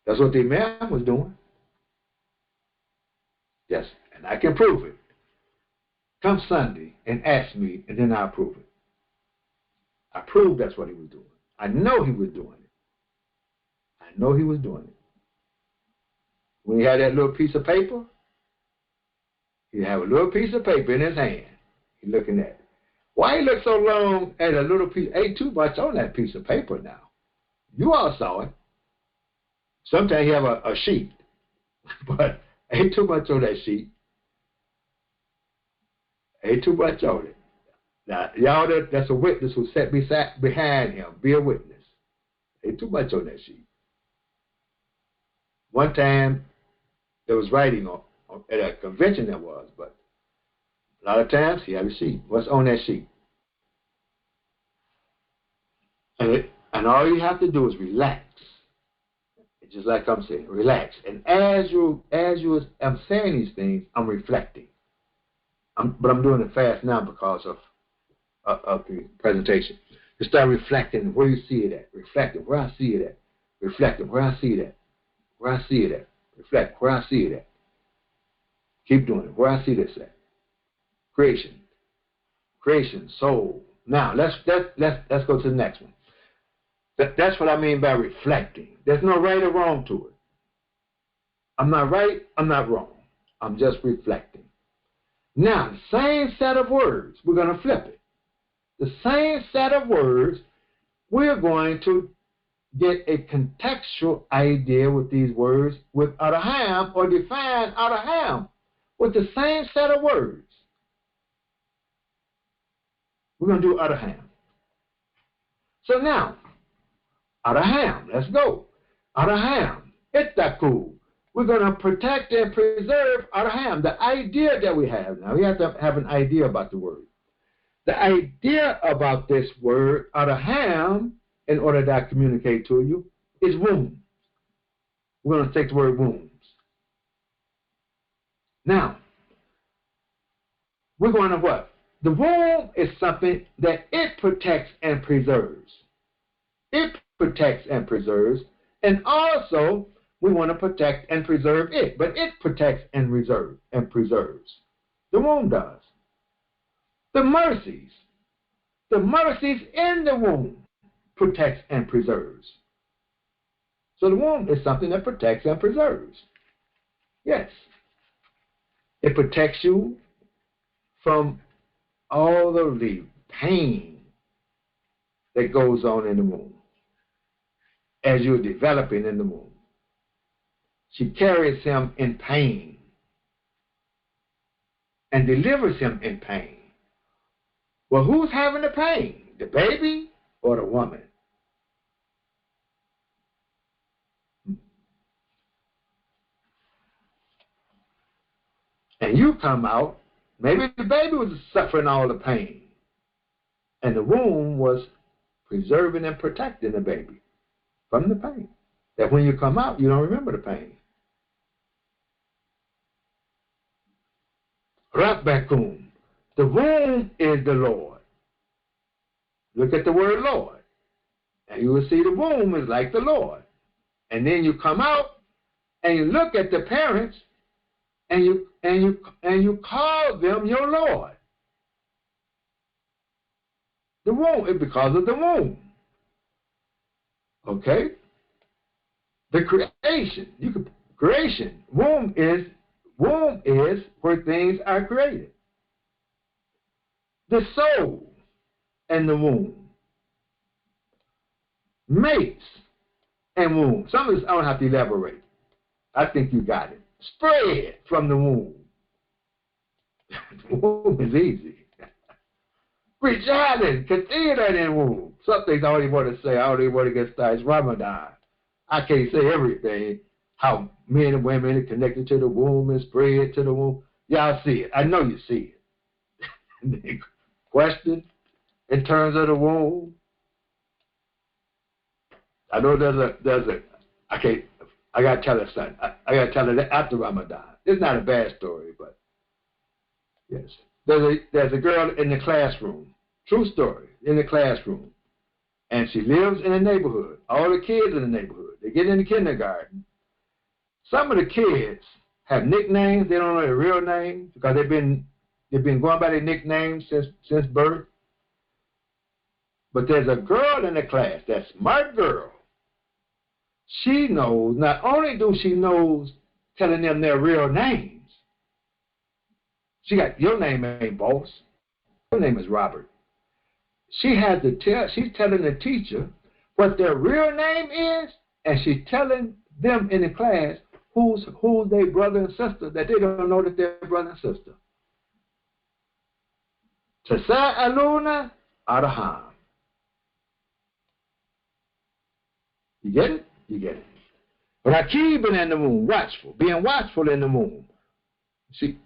Speaker 1: That's what the Imam was doing. Yes, and I can prove it. Come Sunday and ask me, and then I'll prove it. I proved that's what he was doing. I know he was doing it. I know he was doing it. When he had that little piece of paper, he'd have a little piece of paper in his hand. He's looking at it. Why he look so long at a little piece? Ain't too much on that piece of paper now. You all saw it. Sometimes you have a sheet, but ain't too much on that sheet. Ain't too much on it. Now, y'all, that's a witness who sat behind him. Be a witness. Ain't too much on that sheet. One time, there was writing on at a convention there was, but a lot of times he had a sheet. What's on that sheet? And all you have to do is relax. It's just like I'm saying, relax. And as I'm saying these things, I'm reflecting. But I'm doing it fast now because of the presentation. You start reflecting where you see it at. Reflecting where I see it at. Reflecting where I see it at. Where I see it at. Reflect where I see it at. Keep doing it. Where I see this at. Creation, soul. Now let's go to the next one. That's what I mean by reflecting. There's no right or wrong to it. I'm not right, I'm not wrong. I'm just reflecting. Now, the same set of words, we're going to flip it. The same set of words, we're going to get a contextual idea with these words with Adaham, or define Adaham with the same set of words. We're going to do Adaham. So now, Adaham, let's go. Adaham, Itaku. We're going to protect and preserve Adaham, the idea that we have. Now, we have to have an idea about the word. The idea about this word, Adaham, in order that I communicate to you, is womb. We're going to take the word wombs. Now, we're going to what? The womb is something that it protects and preserves. It protects and preserves, and also we want to protect and preserve it, but it protects and preserves. The womb does. The mercies in the womb protects and preserves. So the womb is something that protects and preserves. Yes. It protects you from all of the pain that goes on in the womb as you're developing in the womb. She carries him in pain and delivers him in pain. Well, who's having the pain? The baby or the woman? And you come out, maybe the baby was suffering all the pain, and the womb was preserving and protecting the baby from the pain. That when you come out, you don't remember the pain. Rabbakum. The womb is the Lord. Look at the word Lord, and you will see the womb is like the Lord. And then you come out and you look at the parents and you call them your Lord. The womb is because of the womb. Okay? The creation. Creation. Womb is where things are created. The soul and the womb. Mates and womb. Some of this I don't have to elaborate. I think you got it. Spread from the womb. The womb is easy. Rejoicing, continue that in womb. Some things I don't even want to say. I don't even want to get started. It's Ramadan. I can't say everything. How men and women are connected to the womb and spread to the womb. Y'all see it. I know you see it. Question in terms of the womb. I know I gotta tell it something. I gotta tell it after Ramadan. It's not a bad story, but yes. There's a girl in the classroom. True story, in the classroom. And she lives in a neighborhood. All the kids in the neighborhood. They get into kindergarten. Some of the kids have nicknames. They don't know their real names because they've been going by their nicknames since birth. But there's a girl in the class, that smart girl. She knows, not only do she knows telling them their real names. She got, your name ain't boss. Your name is Robert. She's telling the teacher what their real name is, and she's telling them in the class who's their brother and sister, that they don't know that they're brother and sister. Tasa'aluna Adaham. You get it? You get it. Rakibin in the moon, watchful, being watchful in the moon. See,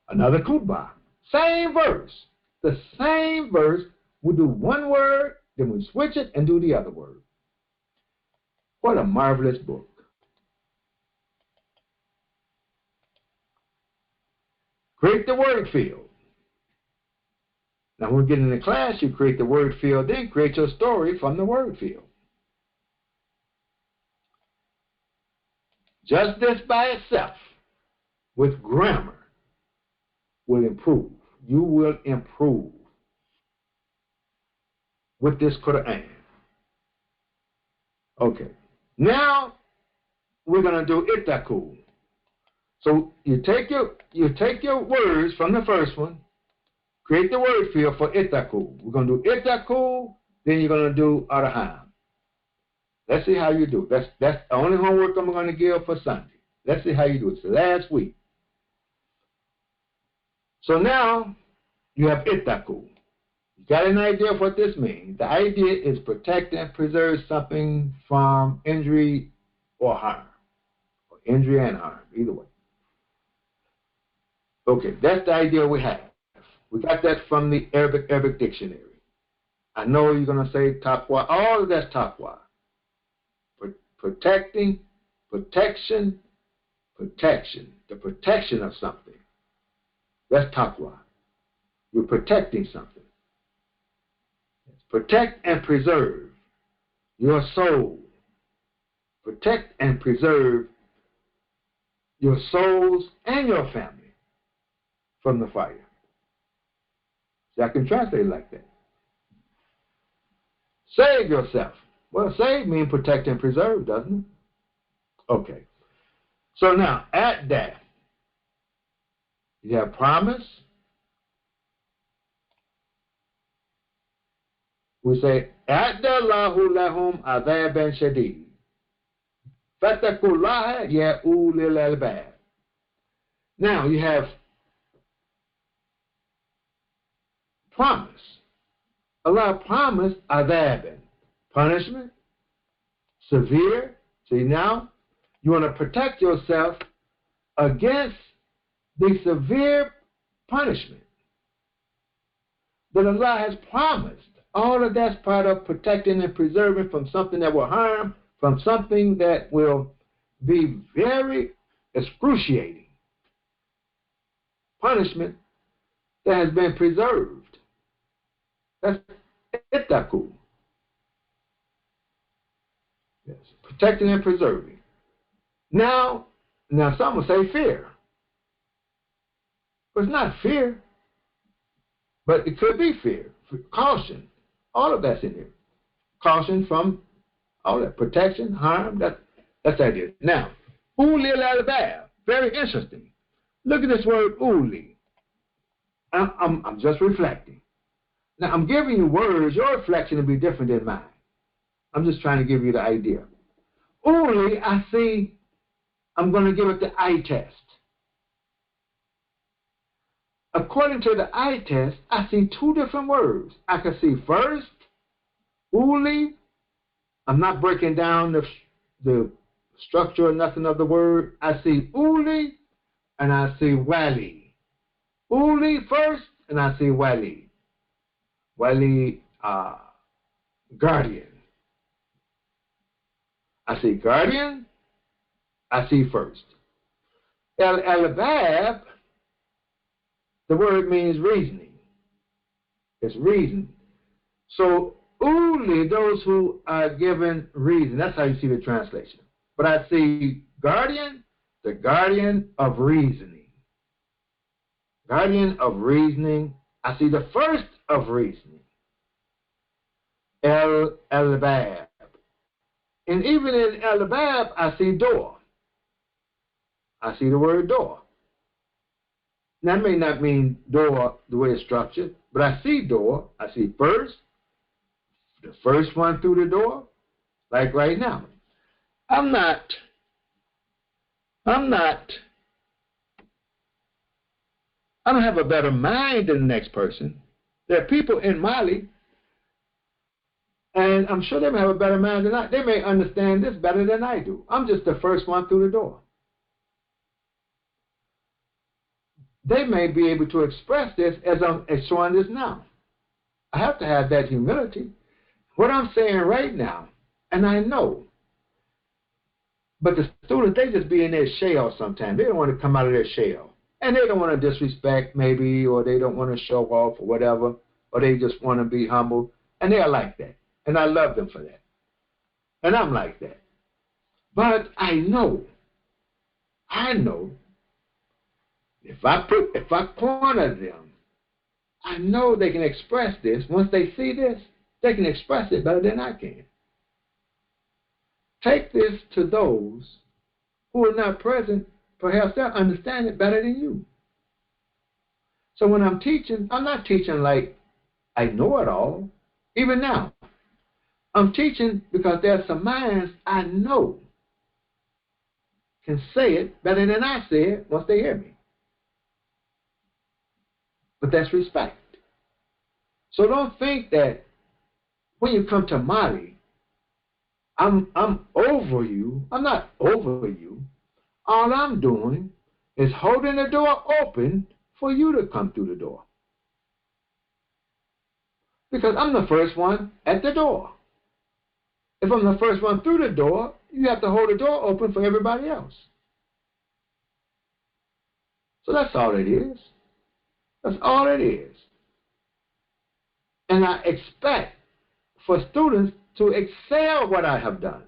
Speaker 1: another kutbah. Same verse. The same verse. We do one word, then we switch it and do the other word. What a marvelous book. Create the word field. Now, when we get in the class, you create the word field, then create your story from the word field. Just this by itself, with grammar, will improve. You will improve with this Quran. Okay. Now we're going to do itaku. So you take your words from the first one, create the word field for itaku. We're going to do itaku, then you're going to do araham. Let's see how you do. That's the only homework I'm going to give for Sunday. Let's see how you do it. It's the last week. So now you have itaku. You got an idea of what this means. The idea is protect and preserve something from injury or harm. Or injury and harm, either way. Okay, that's the idea we have. We got that from the Arabic dictionary. I know you're going to say taqwa. All of that's taqwa. Protecting, protection, protection. The protection of something. That's taqwa. You're protecting something. Protect and preserve your soul. Protect and preserve your souls and your family from the fire. See, I can translate it like that. Save yourself. Well, save means protect and preserve, doesn't it? Okay. So now, at that, you have promise. We say, Adallahu lahum adhaban shadid. Fattakullaha ya ulil albab. Now, you have promise. Allah promised adhaban, punishment, severe. See, now, you want to protect yourself against the severe punishment that Allah has promised. All of that's part of protecting and preserving from something that will harm, from something that will be very excruciating. Punishment that has been preserved. That's ittaqu. Yes, protecting and preserving. Now some will say fear. But it's not fear. But it could be fear. Caution. All of that's in here. Caution from all that. Protection, harm, that's the idea. Now, uli al-albab. Very interesting. Look at this word uli. I'm just reflecting. Now, I'm giving you words. Your reflection will be different than mine. I'm just trying to give you the idea. Uli, I see, I'm going to give it the eye test. According to the eye test, I see two different words. I can see first, uli. I'm not breaking down the structure or nothing of the word. I see uli and I see wali. Uli first and I see wali. Wali, guardian. I see guardian, I see first. Al-albab, the word means reasoning. It's reason. So, uli, those who are given reason. That's how you see the translation. But I see guardian, the guardian of reasoning. Guardian of reasoning. I see the first of reasoning. Al-albab. And even in al-albab, I see door. I see the word door. That may not mean door the way it's structured, but I see door. I see first, the first one through the door, like right now. I don't have a better mind than the next person. There are people in Mali, and I'm sure they may have a better mind than I. They may understand this better than I do. I'm just the first one through the door. They may be able to express this as I'm showing this now. I have to have that humility. What I'm saying right now, and I know, but the students, they just be in their shell sometimes. They don't want to come out of their shell. And they don't want to disrespect maybe, or they don't want to show off or whatever, or they just want to be humble. And they're like that. And I love them for that. And I'm like that. But I know, if I corner them, I know they can express this. Once they see this, they can express it better than I can. take this to those who are not present. Perhaps they'll understand it better than you. So when I'm teaching, I'm not teaching like I know it all. Even now, I'm teaching because there are some minds I know can say it better than I say it once they hear me. But that's respect. So don't think that when you come to Mali, I'm over you. I'm not over you. All I'm doing is holding the door open for you to come through the door. Because I'm the first one at the door. If I'm the first one through the door, you have to hold the door open for everybody else. So that's all it is. That's all it is. And I expect for students to excel what I have done,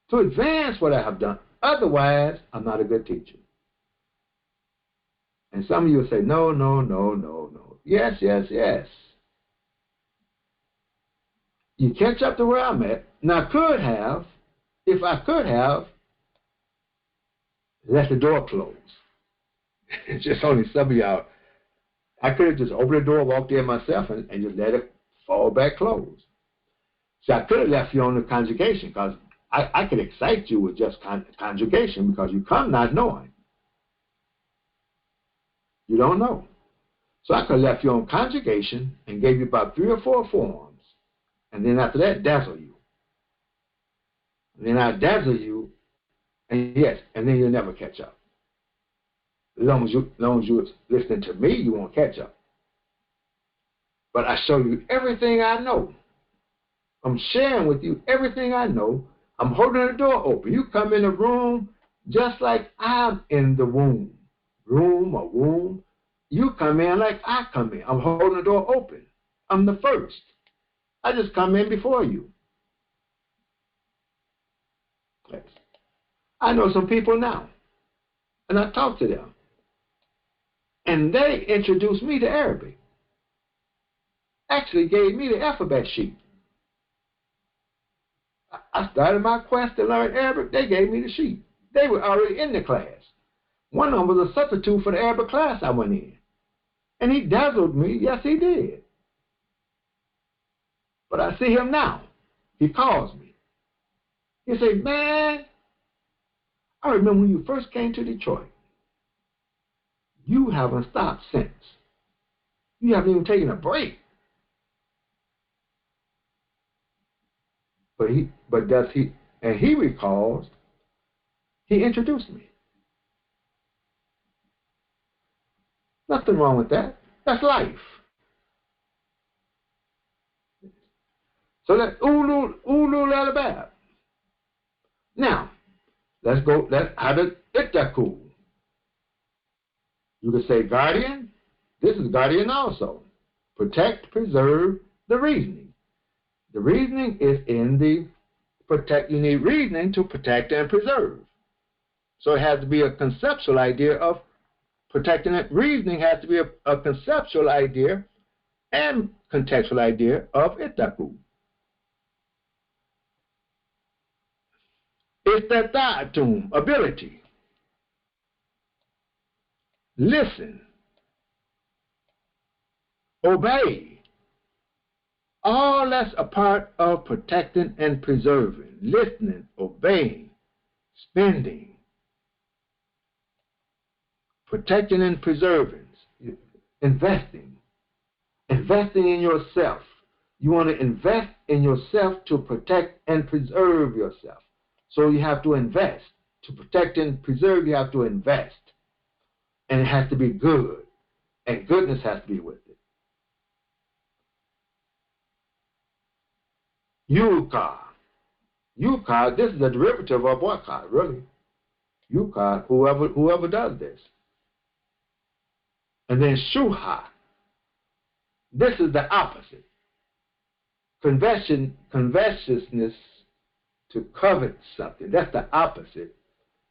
Speaker 1: to advance what I have done. Otherwise, I'm not a good teacher. And some of you will say, no, no, no, no, no. Yes, yes, yes. You catch up to where I'm at. Now, could have, if I could have, let the door close. It's just only some of y'all. I could have just opened the door, walked in myself, and just let it fall back closed. So I could have left you on the conjugation because I could excite you with just conjugation because you come not knowing. You don't know. So I could have left you on conjugation and gave you about 3 or 4 forms. And then after that, dazzle you. And then I dazzle you, and yes, and then you'll never catch up. As long as you're listening to me, you won't catch up. But I show you everything I know. I'm sharing with you everything I know. I'm holding the door open. You come in the room just like I'm in the womb. Room or womb. You come in like I come in. I'm holding the door open. I'm the first. I just come in before you. Yes. I know some people now, and I talk to them. And they introduced me to Arabic. Actually gave me the alphabet sheet. I started my quest to learn Arabic. They gave me the sheet. They were already in the class. One of them was a substitute for the Arabic class I went in. And he dazzled me. Yes, he did. But I see him now. He calls me. He said, man, I remember when you first came to Detroit. You haven't stopped since. You haven't even taken a break. And he recalls, he introduced me. Nothing wrong with that. That's life. So that's ulu lalabab. Now, let's go. How does ittaku? You could say guardian. This is guardian also. Protect, preserve the reasoning. The reasoning is in the protect. You need reasoning to protect and preserve. So it has to be a conceptual idea of protecting it. Reasoning has to be a conceptual idea and contextual idea of ittaku. Istata'atum, ability. Listen. Obey. All that's a part of protecting and preserving. Listening, obeying, spending, protecting and preserving, investing. Investing in yourself. You want to invest in yourself to protect and preserve yourself. So you have to invest. To protect and preserve, you have to invest. And it has to be good. And goodness has to be with it. Yuka. Yuka, this is a derivative of waka, really. Yuka, whoever does this. And then shuha. This is the opposite. Covetousness to covet something. That's the opposite.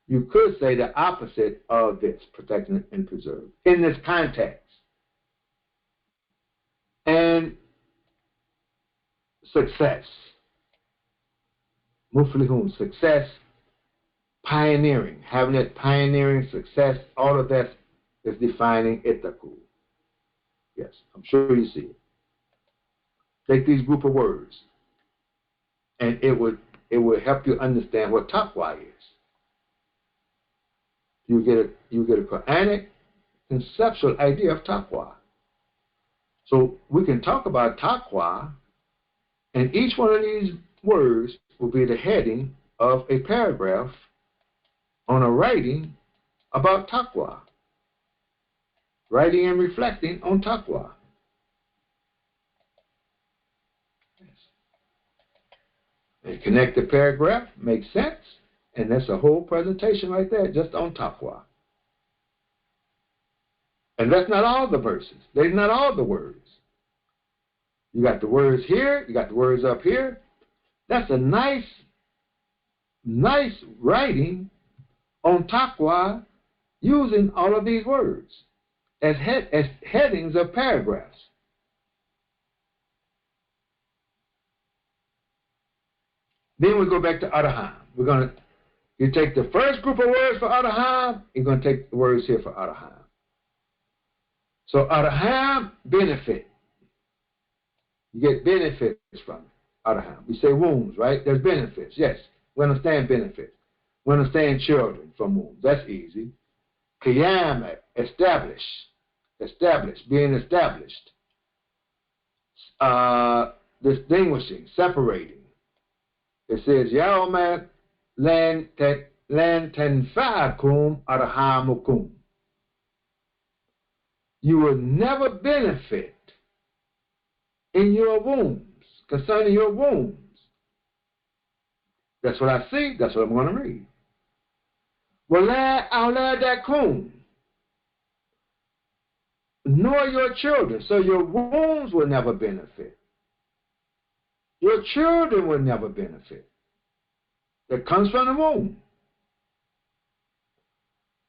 Speaker 1: You could say the opposite of this, protect and preserve, in this context. And success. Muflihun, success, pioneering, having that pioneering success, all of that is defining itaku. Yes, I'm sure you see it. Take these group of words, and it would help you understand what taqwa is. You get a Quranic conceptual idea of taqwa. So we can talk about taqwa, and each one of these words will be the heading of a paragraph on a writing about taqwa. Writing and reflecting on taqwa. And connect the paragraph, makes sense, and that's a whole presentation right there just on taqwa. And that's not all the verses. They're not all the words. You got the words here, you got the words up here. That's a nice writing on taqwa using all of these words as headings of paragraphs. Then we go back to Araham. You take the first group of words for Araham, you're going to take the words here for Araham. So Araham, benefit. You get benefits from it. Araham. We say wombs, right? There's benefits. Yes, we understand benefits. We understand children from wombs. That's easy. Qiyam, establish, being established. Distinguishing, separating. It says, Yawma lan tanfa'akum arhamukum. You will never benefit in your wombs, concerning your wombs. That's what I see. That's what I'm going to read. Wala awladakum, nor your children. So your wombs will never benefit. Your children will never benefit. That comes from the womb.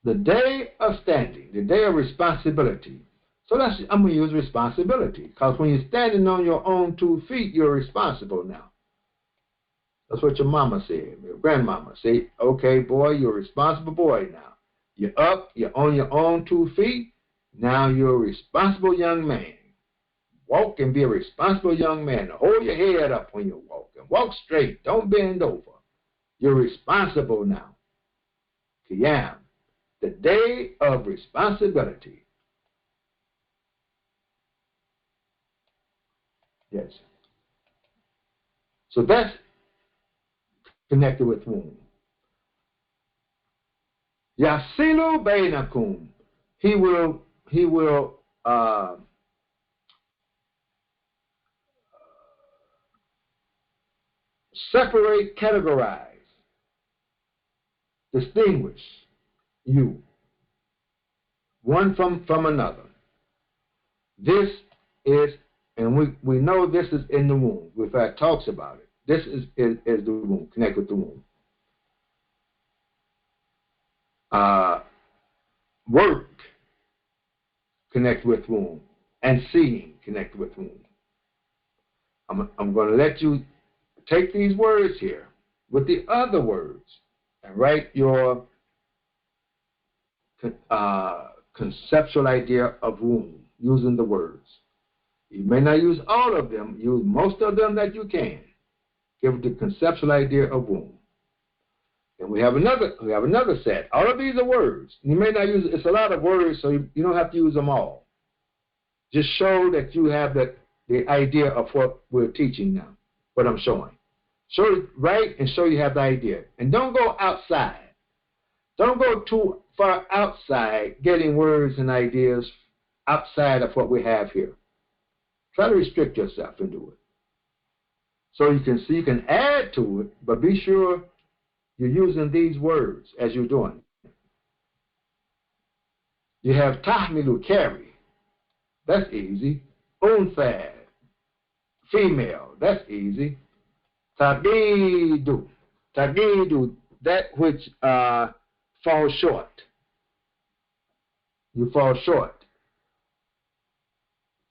Speaker 1: The day of standing, the day of responsibility. So I'm going to use responsibility, because when you're standing on your own 2 feet, you're responsible now. That's what your mama said, your grandmama said. Okay, boy, you're a responsible boy now. You're up, you're on your own 2 feet. Now you're a responsible young man. Walk and be a responsible young man. Hold your head up when you walk, and walk straight. Don't bend over. You're responsible now. Qiyam, the day of responsibility. Yes. So that's connected with womb. Yasilu bainakum. He will separate, categorize, distinguish you one from another. This is, and we know this is in the womb. In fact, talks about it. This is the womb. Connect with the womb. Work, connect with womb, and seeing, connect with womb. I'm going to let you take these words here with the other words and write your conceptual idea of womb using the words. You may not use all of them. Use most of them that you can. Give the conceptual idea of womb. And we have another set. All of these are words. You may not use, it's a lot of words, so you don't have to use them all. Just show that you have the idea of what we're teaching now, what I'm showing. Write and show you have the idea. And don't go outside. Don't go too far outside getting words and ideas outside of what we have here. Try to restrict yourself and do it. So you can add to it, but be sure you're using these words as you're doing it. You have tahmilu, carry. That's easy. Untha, female. That's easy. Tagidu, that which falls short. You fall short.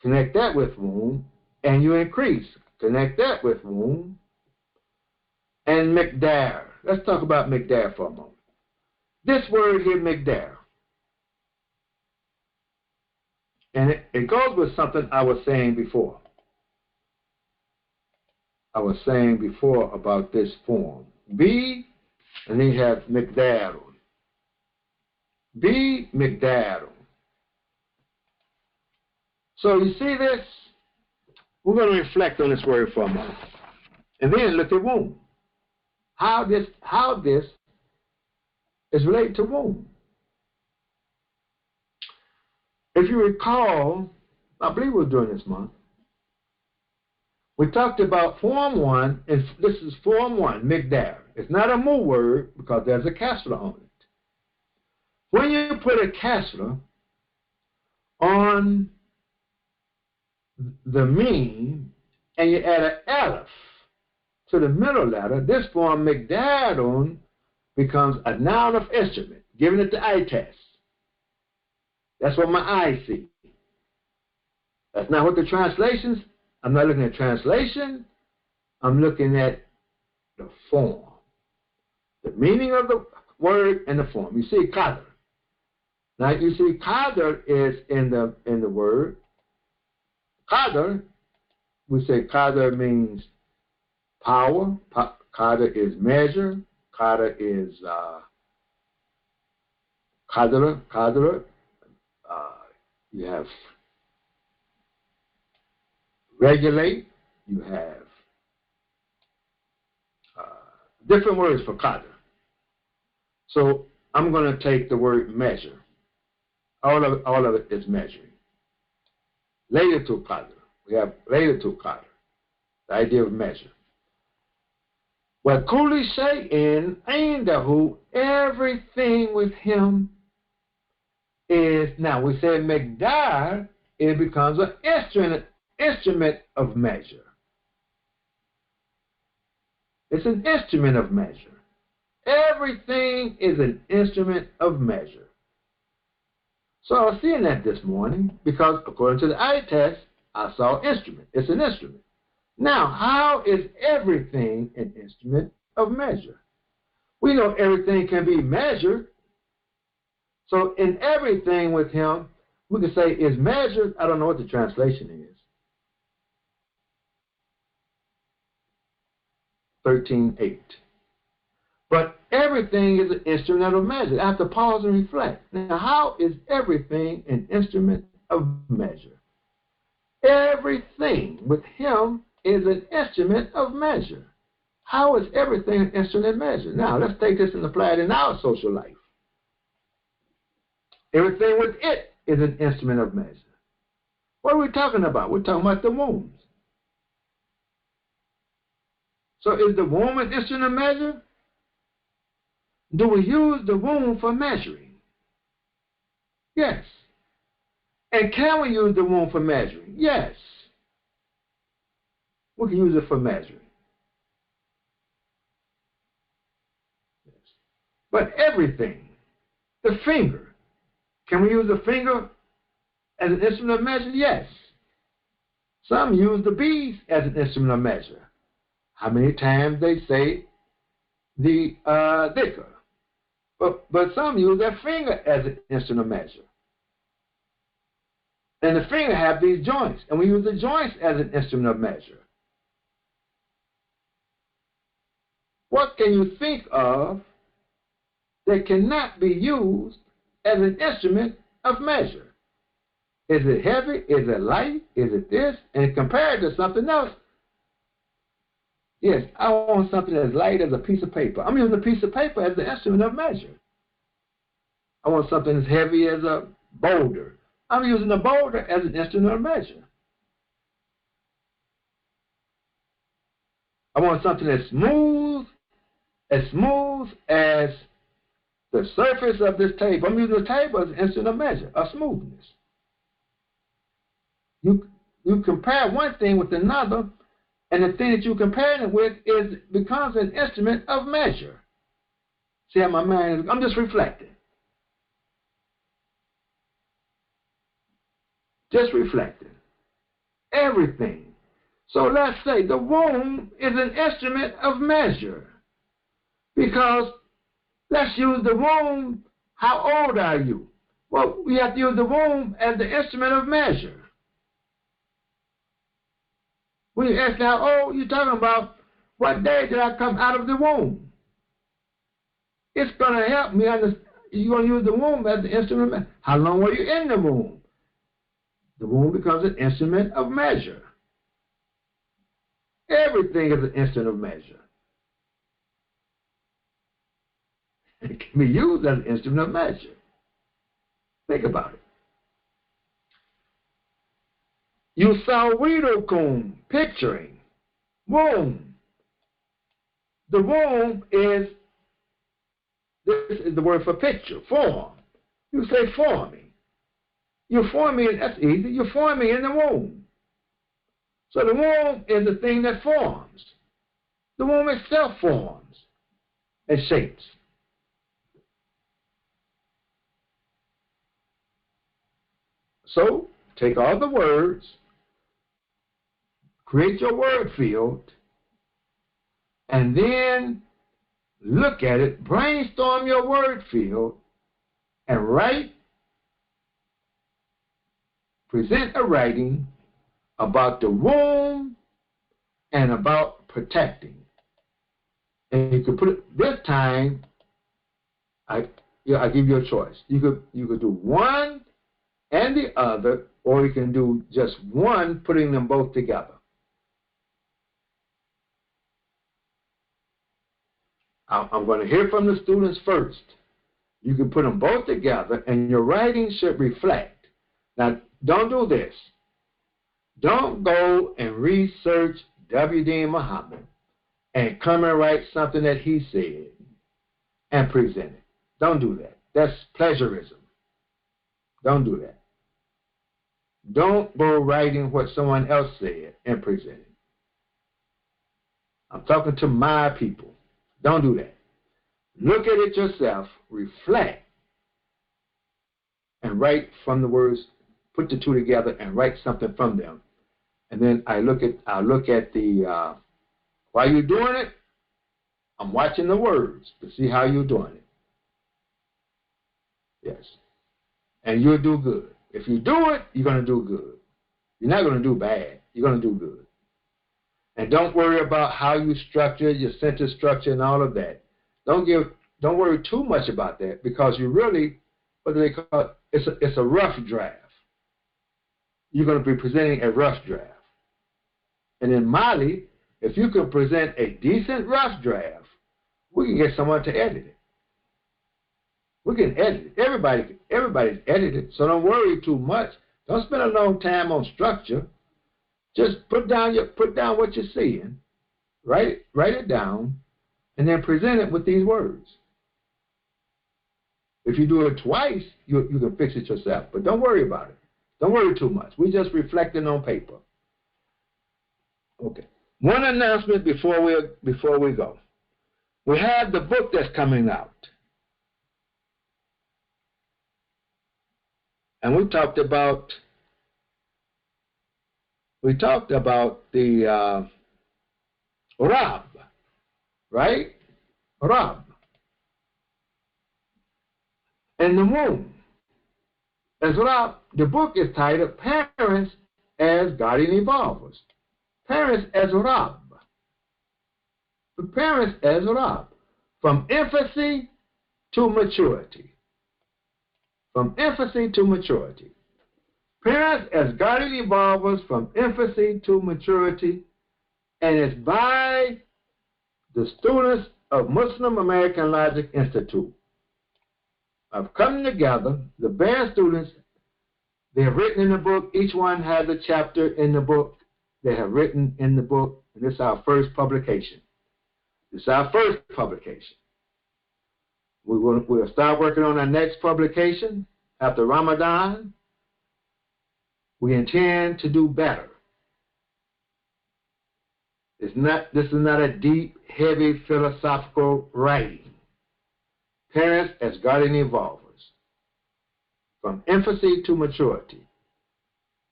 Speaker 1: Connect that with womb, and you increase. connect that with womb. And Migdar. Let's talk about Migdar for a moment. This word here, Migdar. And it goes with something I was saying before. I was saying before about this form. B, and then you have Migdar. B, Migdar. So you see this? We're going to reflect on this word for a moment. And then look at womb. How this is related to womb. If you recall, I believe we're doing this month, we talked about form 1, and this is form 1, Migdar. It's not a mu word because there's a kasra on it. When you put a kasra on the meme and you add an aleph to the middle letter, this form Migdarun becomes a noun of instrument, giving it the eye test. That's what my eyes see. That's not what the translations. I'm not looking at translation. I'm looking at the form, the meaning of the word and the form. You see qadr. Now you see qadr is in the word. Qadr, we say qadr means power. Qadr is measure. Qadr is qadr. You have regulate. You have different words for qadr. So I'm going to take the word measure. All of it is measuring. Later to qadr. We have later to qadr. The idea of measure. وَكُلِّ شَيْءٍ عِنْدَهُ, everything with him is, now we say Migdar, it becomes an instrument of measure. It's an instrument of measure. Everything is an instrument of measure. So I was seeing that this morning because according to the eye test, I saw instrument. It's an instrument. Now, how is everything an instrument of measure? We know everything can be measured. So in everything with him, we can say is measured. I don't know what the translation is. 13:8. But everything is an instrument of measure. I have to pause and reflect. Now, how is everything an instrument of measure? Everything with him is an instrument of measure. How is everything an instrument of measure? Now, let's take this and apply it in our social life. Everything with it is an instrument of measure. What are we talking about? We're talking about the wombs. So is the womb an instrument of measure? Do we use the womb for measuring? Yes. And can we use the womb for measuring? Yes. We can use it for measuring. Yes. But everything, the finger, can we use the finger as an instrument of measure? Yes. Some use the beads as an instrument of measure. How many times they say the dhikr? But some use their finger as an instrument of measure. And the finger have these joints, and we use the joints as an instrument of measure. What can you think of that cannot be used as an instrument of measure? Is it heavy? Is it light? Is it this? And compared to something else, yes, I want something as light as a piece of paper. I'm using a piece of paper as the instrument of measure. I want something as heavy as a boulder. I'm using a boulder as an instrument of measure. I want something as smooth as the surface of this table. I'm using the table as an instrument of measure, of smoothness. You compare one thing with another, and the thing that you're comparing it with becomes an instrument of measure. See how my mind is? I'm just reflecting. Just reflecting. Everything. So let's say the womb is an instrument of measure. Because let's use the womb. How old are you? Well, we have to use the womb as the instrument of measure. When you ask how old, you're talking about what day did I come out of the womb. It's going to help me understand. You're going to use the womb as the instrument of measure. How long were you in the womb? The womb becomes an instrument of measure. Everything is an instrument of measure. It can be used as an instrument of measure. Think about it. You saw widow comb picturing womb. The womb is, this is the word for picture, form. You say forming. You're forming, that's easy. You're forming in the womb. So the womb is the thing that forms. The womb itself forms and shapes. So take all the words, create your word field, and then look at it, brainstorm your word field, and write, present a writing about the womb and about protecting. And you could put it, this time, I give you a choice. You could do one and the other, or you can do just one, putting them both together. I'm going to hear from the students first. You can put them both together, and your writing should reflect. Now, don't do this. Don't go and research W.D. Muhammad and come and write something that he said and present it. Don't do that. That's plagiarism. Don't do that. Don't go writing what someone else said and present it. I'm talking to my people. Don't do that. Look at it yourself, reflect, and write from the words, put the two together and write something from them. And then I'll look at the, while you're doing it, I'm watching the words to see how you're doing it. Yes. And you'll do good. If you do it, you're going to do good. You're not going to do bad. You're going to do good. And don't worry about how you structure your sentence structure and all of that. Don't worry too much about that, because you really, what do they call it? It's a rough draft. You're going to be presenting a rough draft. And in Mali, if you can present a decent rough draft, we can get someone to edit it. We can edit it. Everybody's edited, so don't worry too much. Don't spend a long time on structure. Just put down what you're seeing, write it down, and then present it with these words. If you do it twice, you can fix it yourself, but don't worry about it. Don't worry too much. We're just reflecting on paper. Okay. One announcement before we go. We have the book that's coming out. And we talked about the Rab, right? Rab. And the womb. As Rab, the book is titled Parents as Guardian Evolvers. Parents as Rab. The parents as Rab. From infancy to maturity. From infancy to maturity. Parents as Guardian Evolvers from infancy to maturity, and it's by the students of Muslim American Logic Institute. I've come together, the band students, they have written in the book, each one has a chapter in the book, they have written in the book, and this is our first publication. This is our first publication. We'll start working on our next publication after Ramadan. We intend to do better. This is not a deep, heavy philosophical writing. Parents as Guardian Evolvers. From infancy to maturity.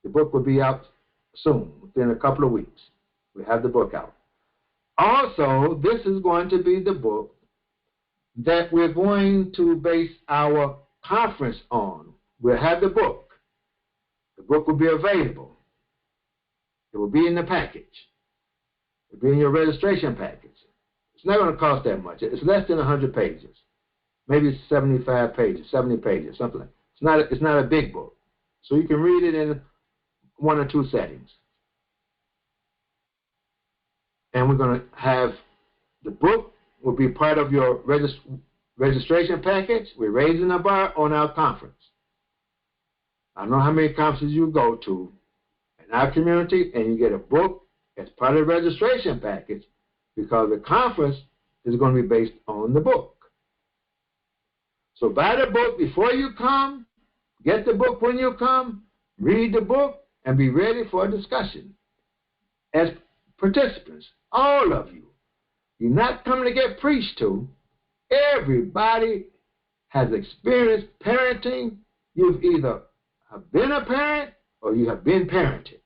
Speaker 1: The book will be out soon, within a couple of weeks. We have the book out. Also, this is going to be the book that we're going to base our conference on. We'll have the book. The book will be available. It will be in the package. It will be in your registration package. It's not going to cost that much. It's less than 100 pages. Maybe 75 pages, 70 pages, something like that. It's not a big book. So you can read it in 1 or 2 settings. And we're going to have the book will be part of your registration package. We're raising the bar on our conference. I don't know how many conferences you go to in our community, and you get a book as part of the registration package because the conference is going to be based on the book. So buy the book before you come, get the book when you come, read the book, and be ready for a discussion. As participants, all of you, you're not coming to get preached to. Everybody has experienced parenting. You've either have been a parent or you have been parented.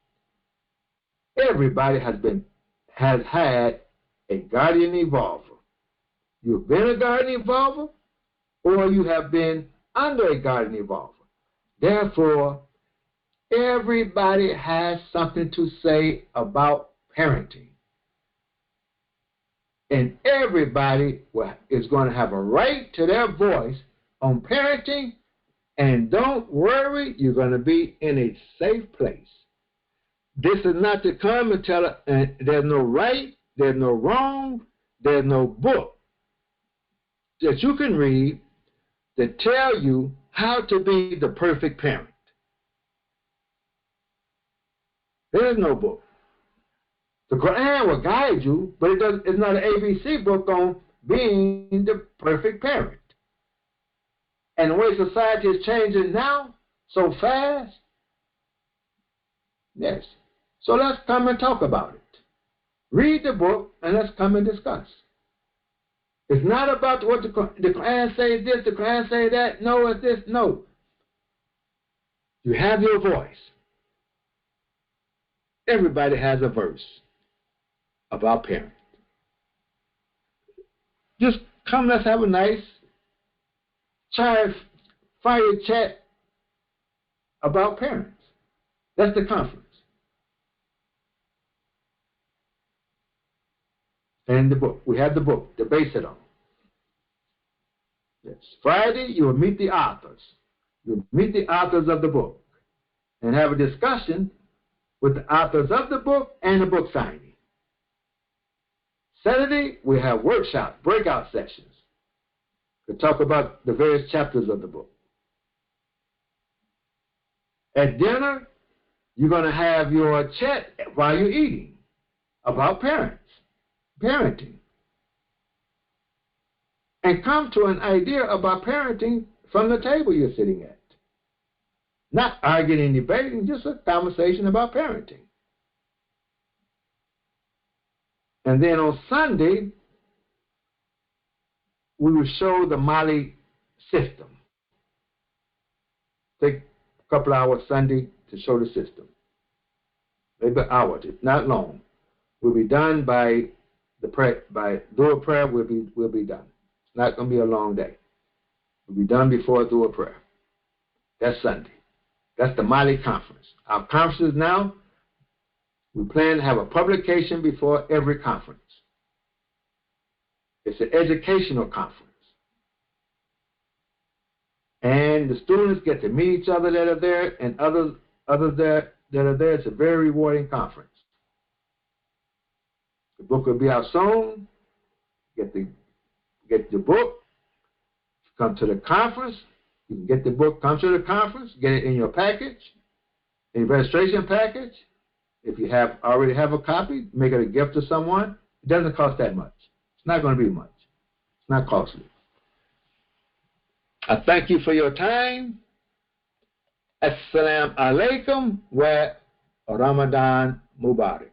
Speaker 1: Everybody has had a guardian evolver. You've been a guardian evolver or you have been under a guardian evolver. Therefore, everybody has something to say about parenting. And everybody is going to have a right to their voice on parenting. And don't worry, you're going to be in a safe place. This is not to come and tell there's no right, there's no wrong, there's no book that you can read that tell you how to be the perfect parent. There is no book. The Quran will guide you, but it's not an ABC book on being the perfect parent. And the way society is changing now so fast, yes. So let's come and talk about it. Read the book and let's come and discuss. It's not about what the Quran says this, the Quran says that, no, it's this, no. You have your voice. Everybody has a verse about parenting. Just come, let's have a nice fire chat about parents. That's the conference. And the book. We have the book to base it on. Yes. Friday, you will meet the authors. You'll meet the authors of the book and have a discussion with the authors of the book and the book signing. Saturday, we have workshops, breakout sessions to talk about the various chapters of the book. At dinner, you're going to have your chat while you're eating about parenting. And come to an idea about parenting from the table you're sitting at. Not arguing and debating, just a conversation about parenting. And then on Sunday, we will show the Mali system. Take a couple hours Sunday to show the system. Maybe an hour, not long. We'll be done by Dua prayer. We'll be done. It's not going to be a long day. We'll be done before Dua prayer. That's Sunday. That's the Mali conference. Our conferences now, we plan to have a publication before every conference. It's an educational conference. And the students get to meet each other that are there and others that are there. It's a very rewarding conference. The book will be out soon. Get the book. Come to the conference. You can get the book, come to the conference, get it in your package, in your registration package. If you already have a copy, make it a gift to someone. It doesn't cost that much. It's not going to be much. It's not costly. I thank you for your time. Assalamu alaikum wa Ramadan Mubarak.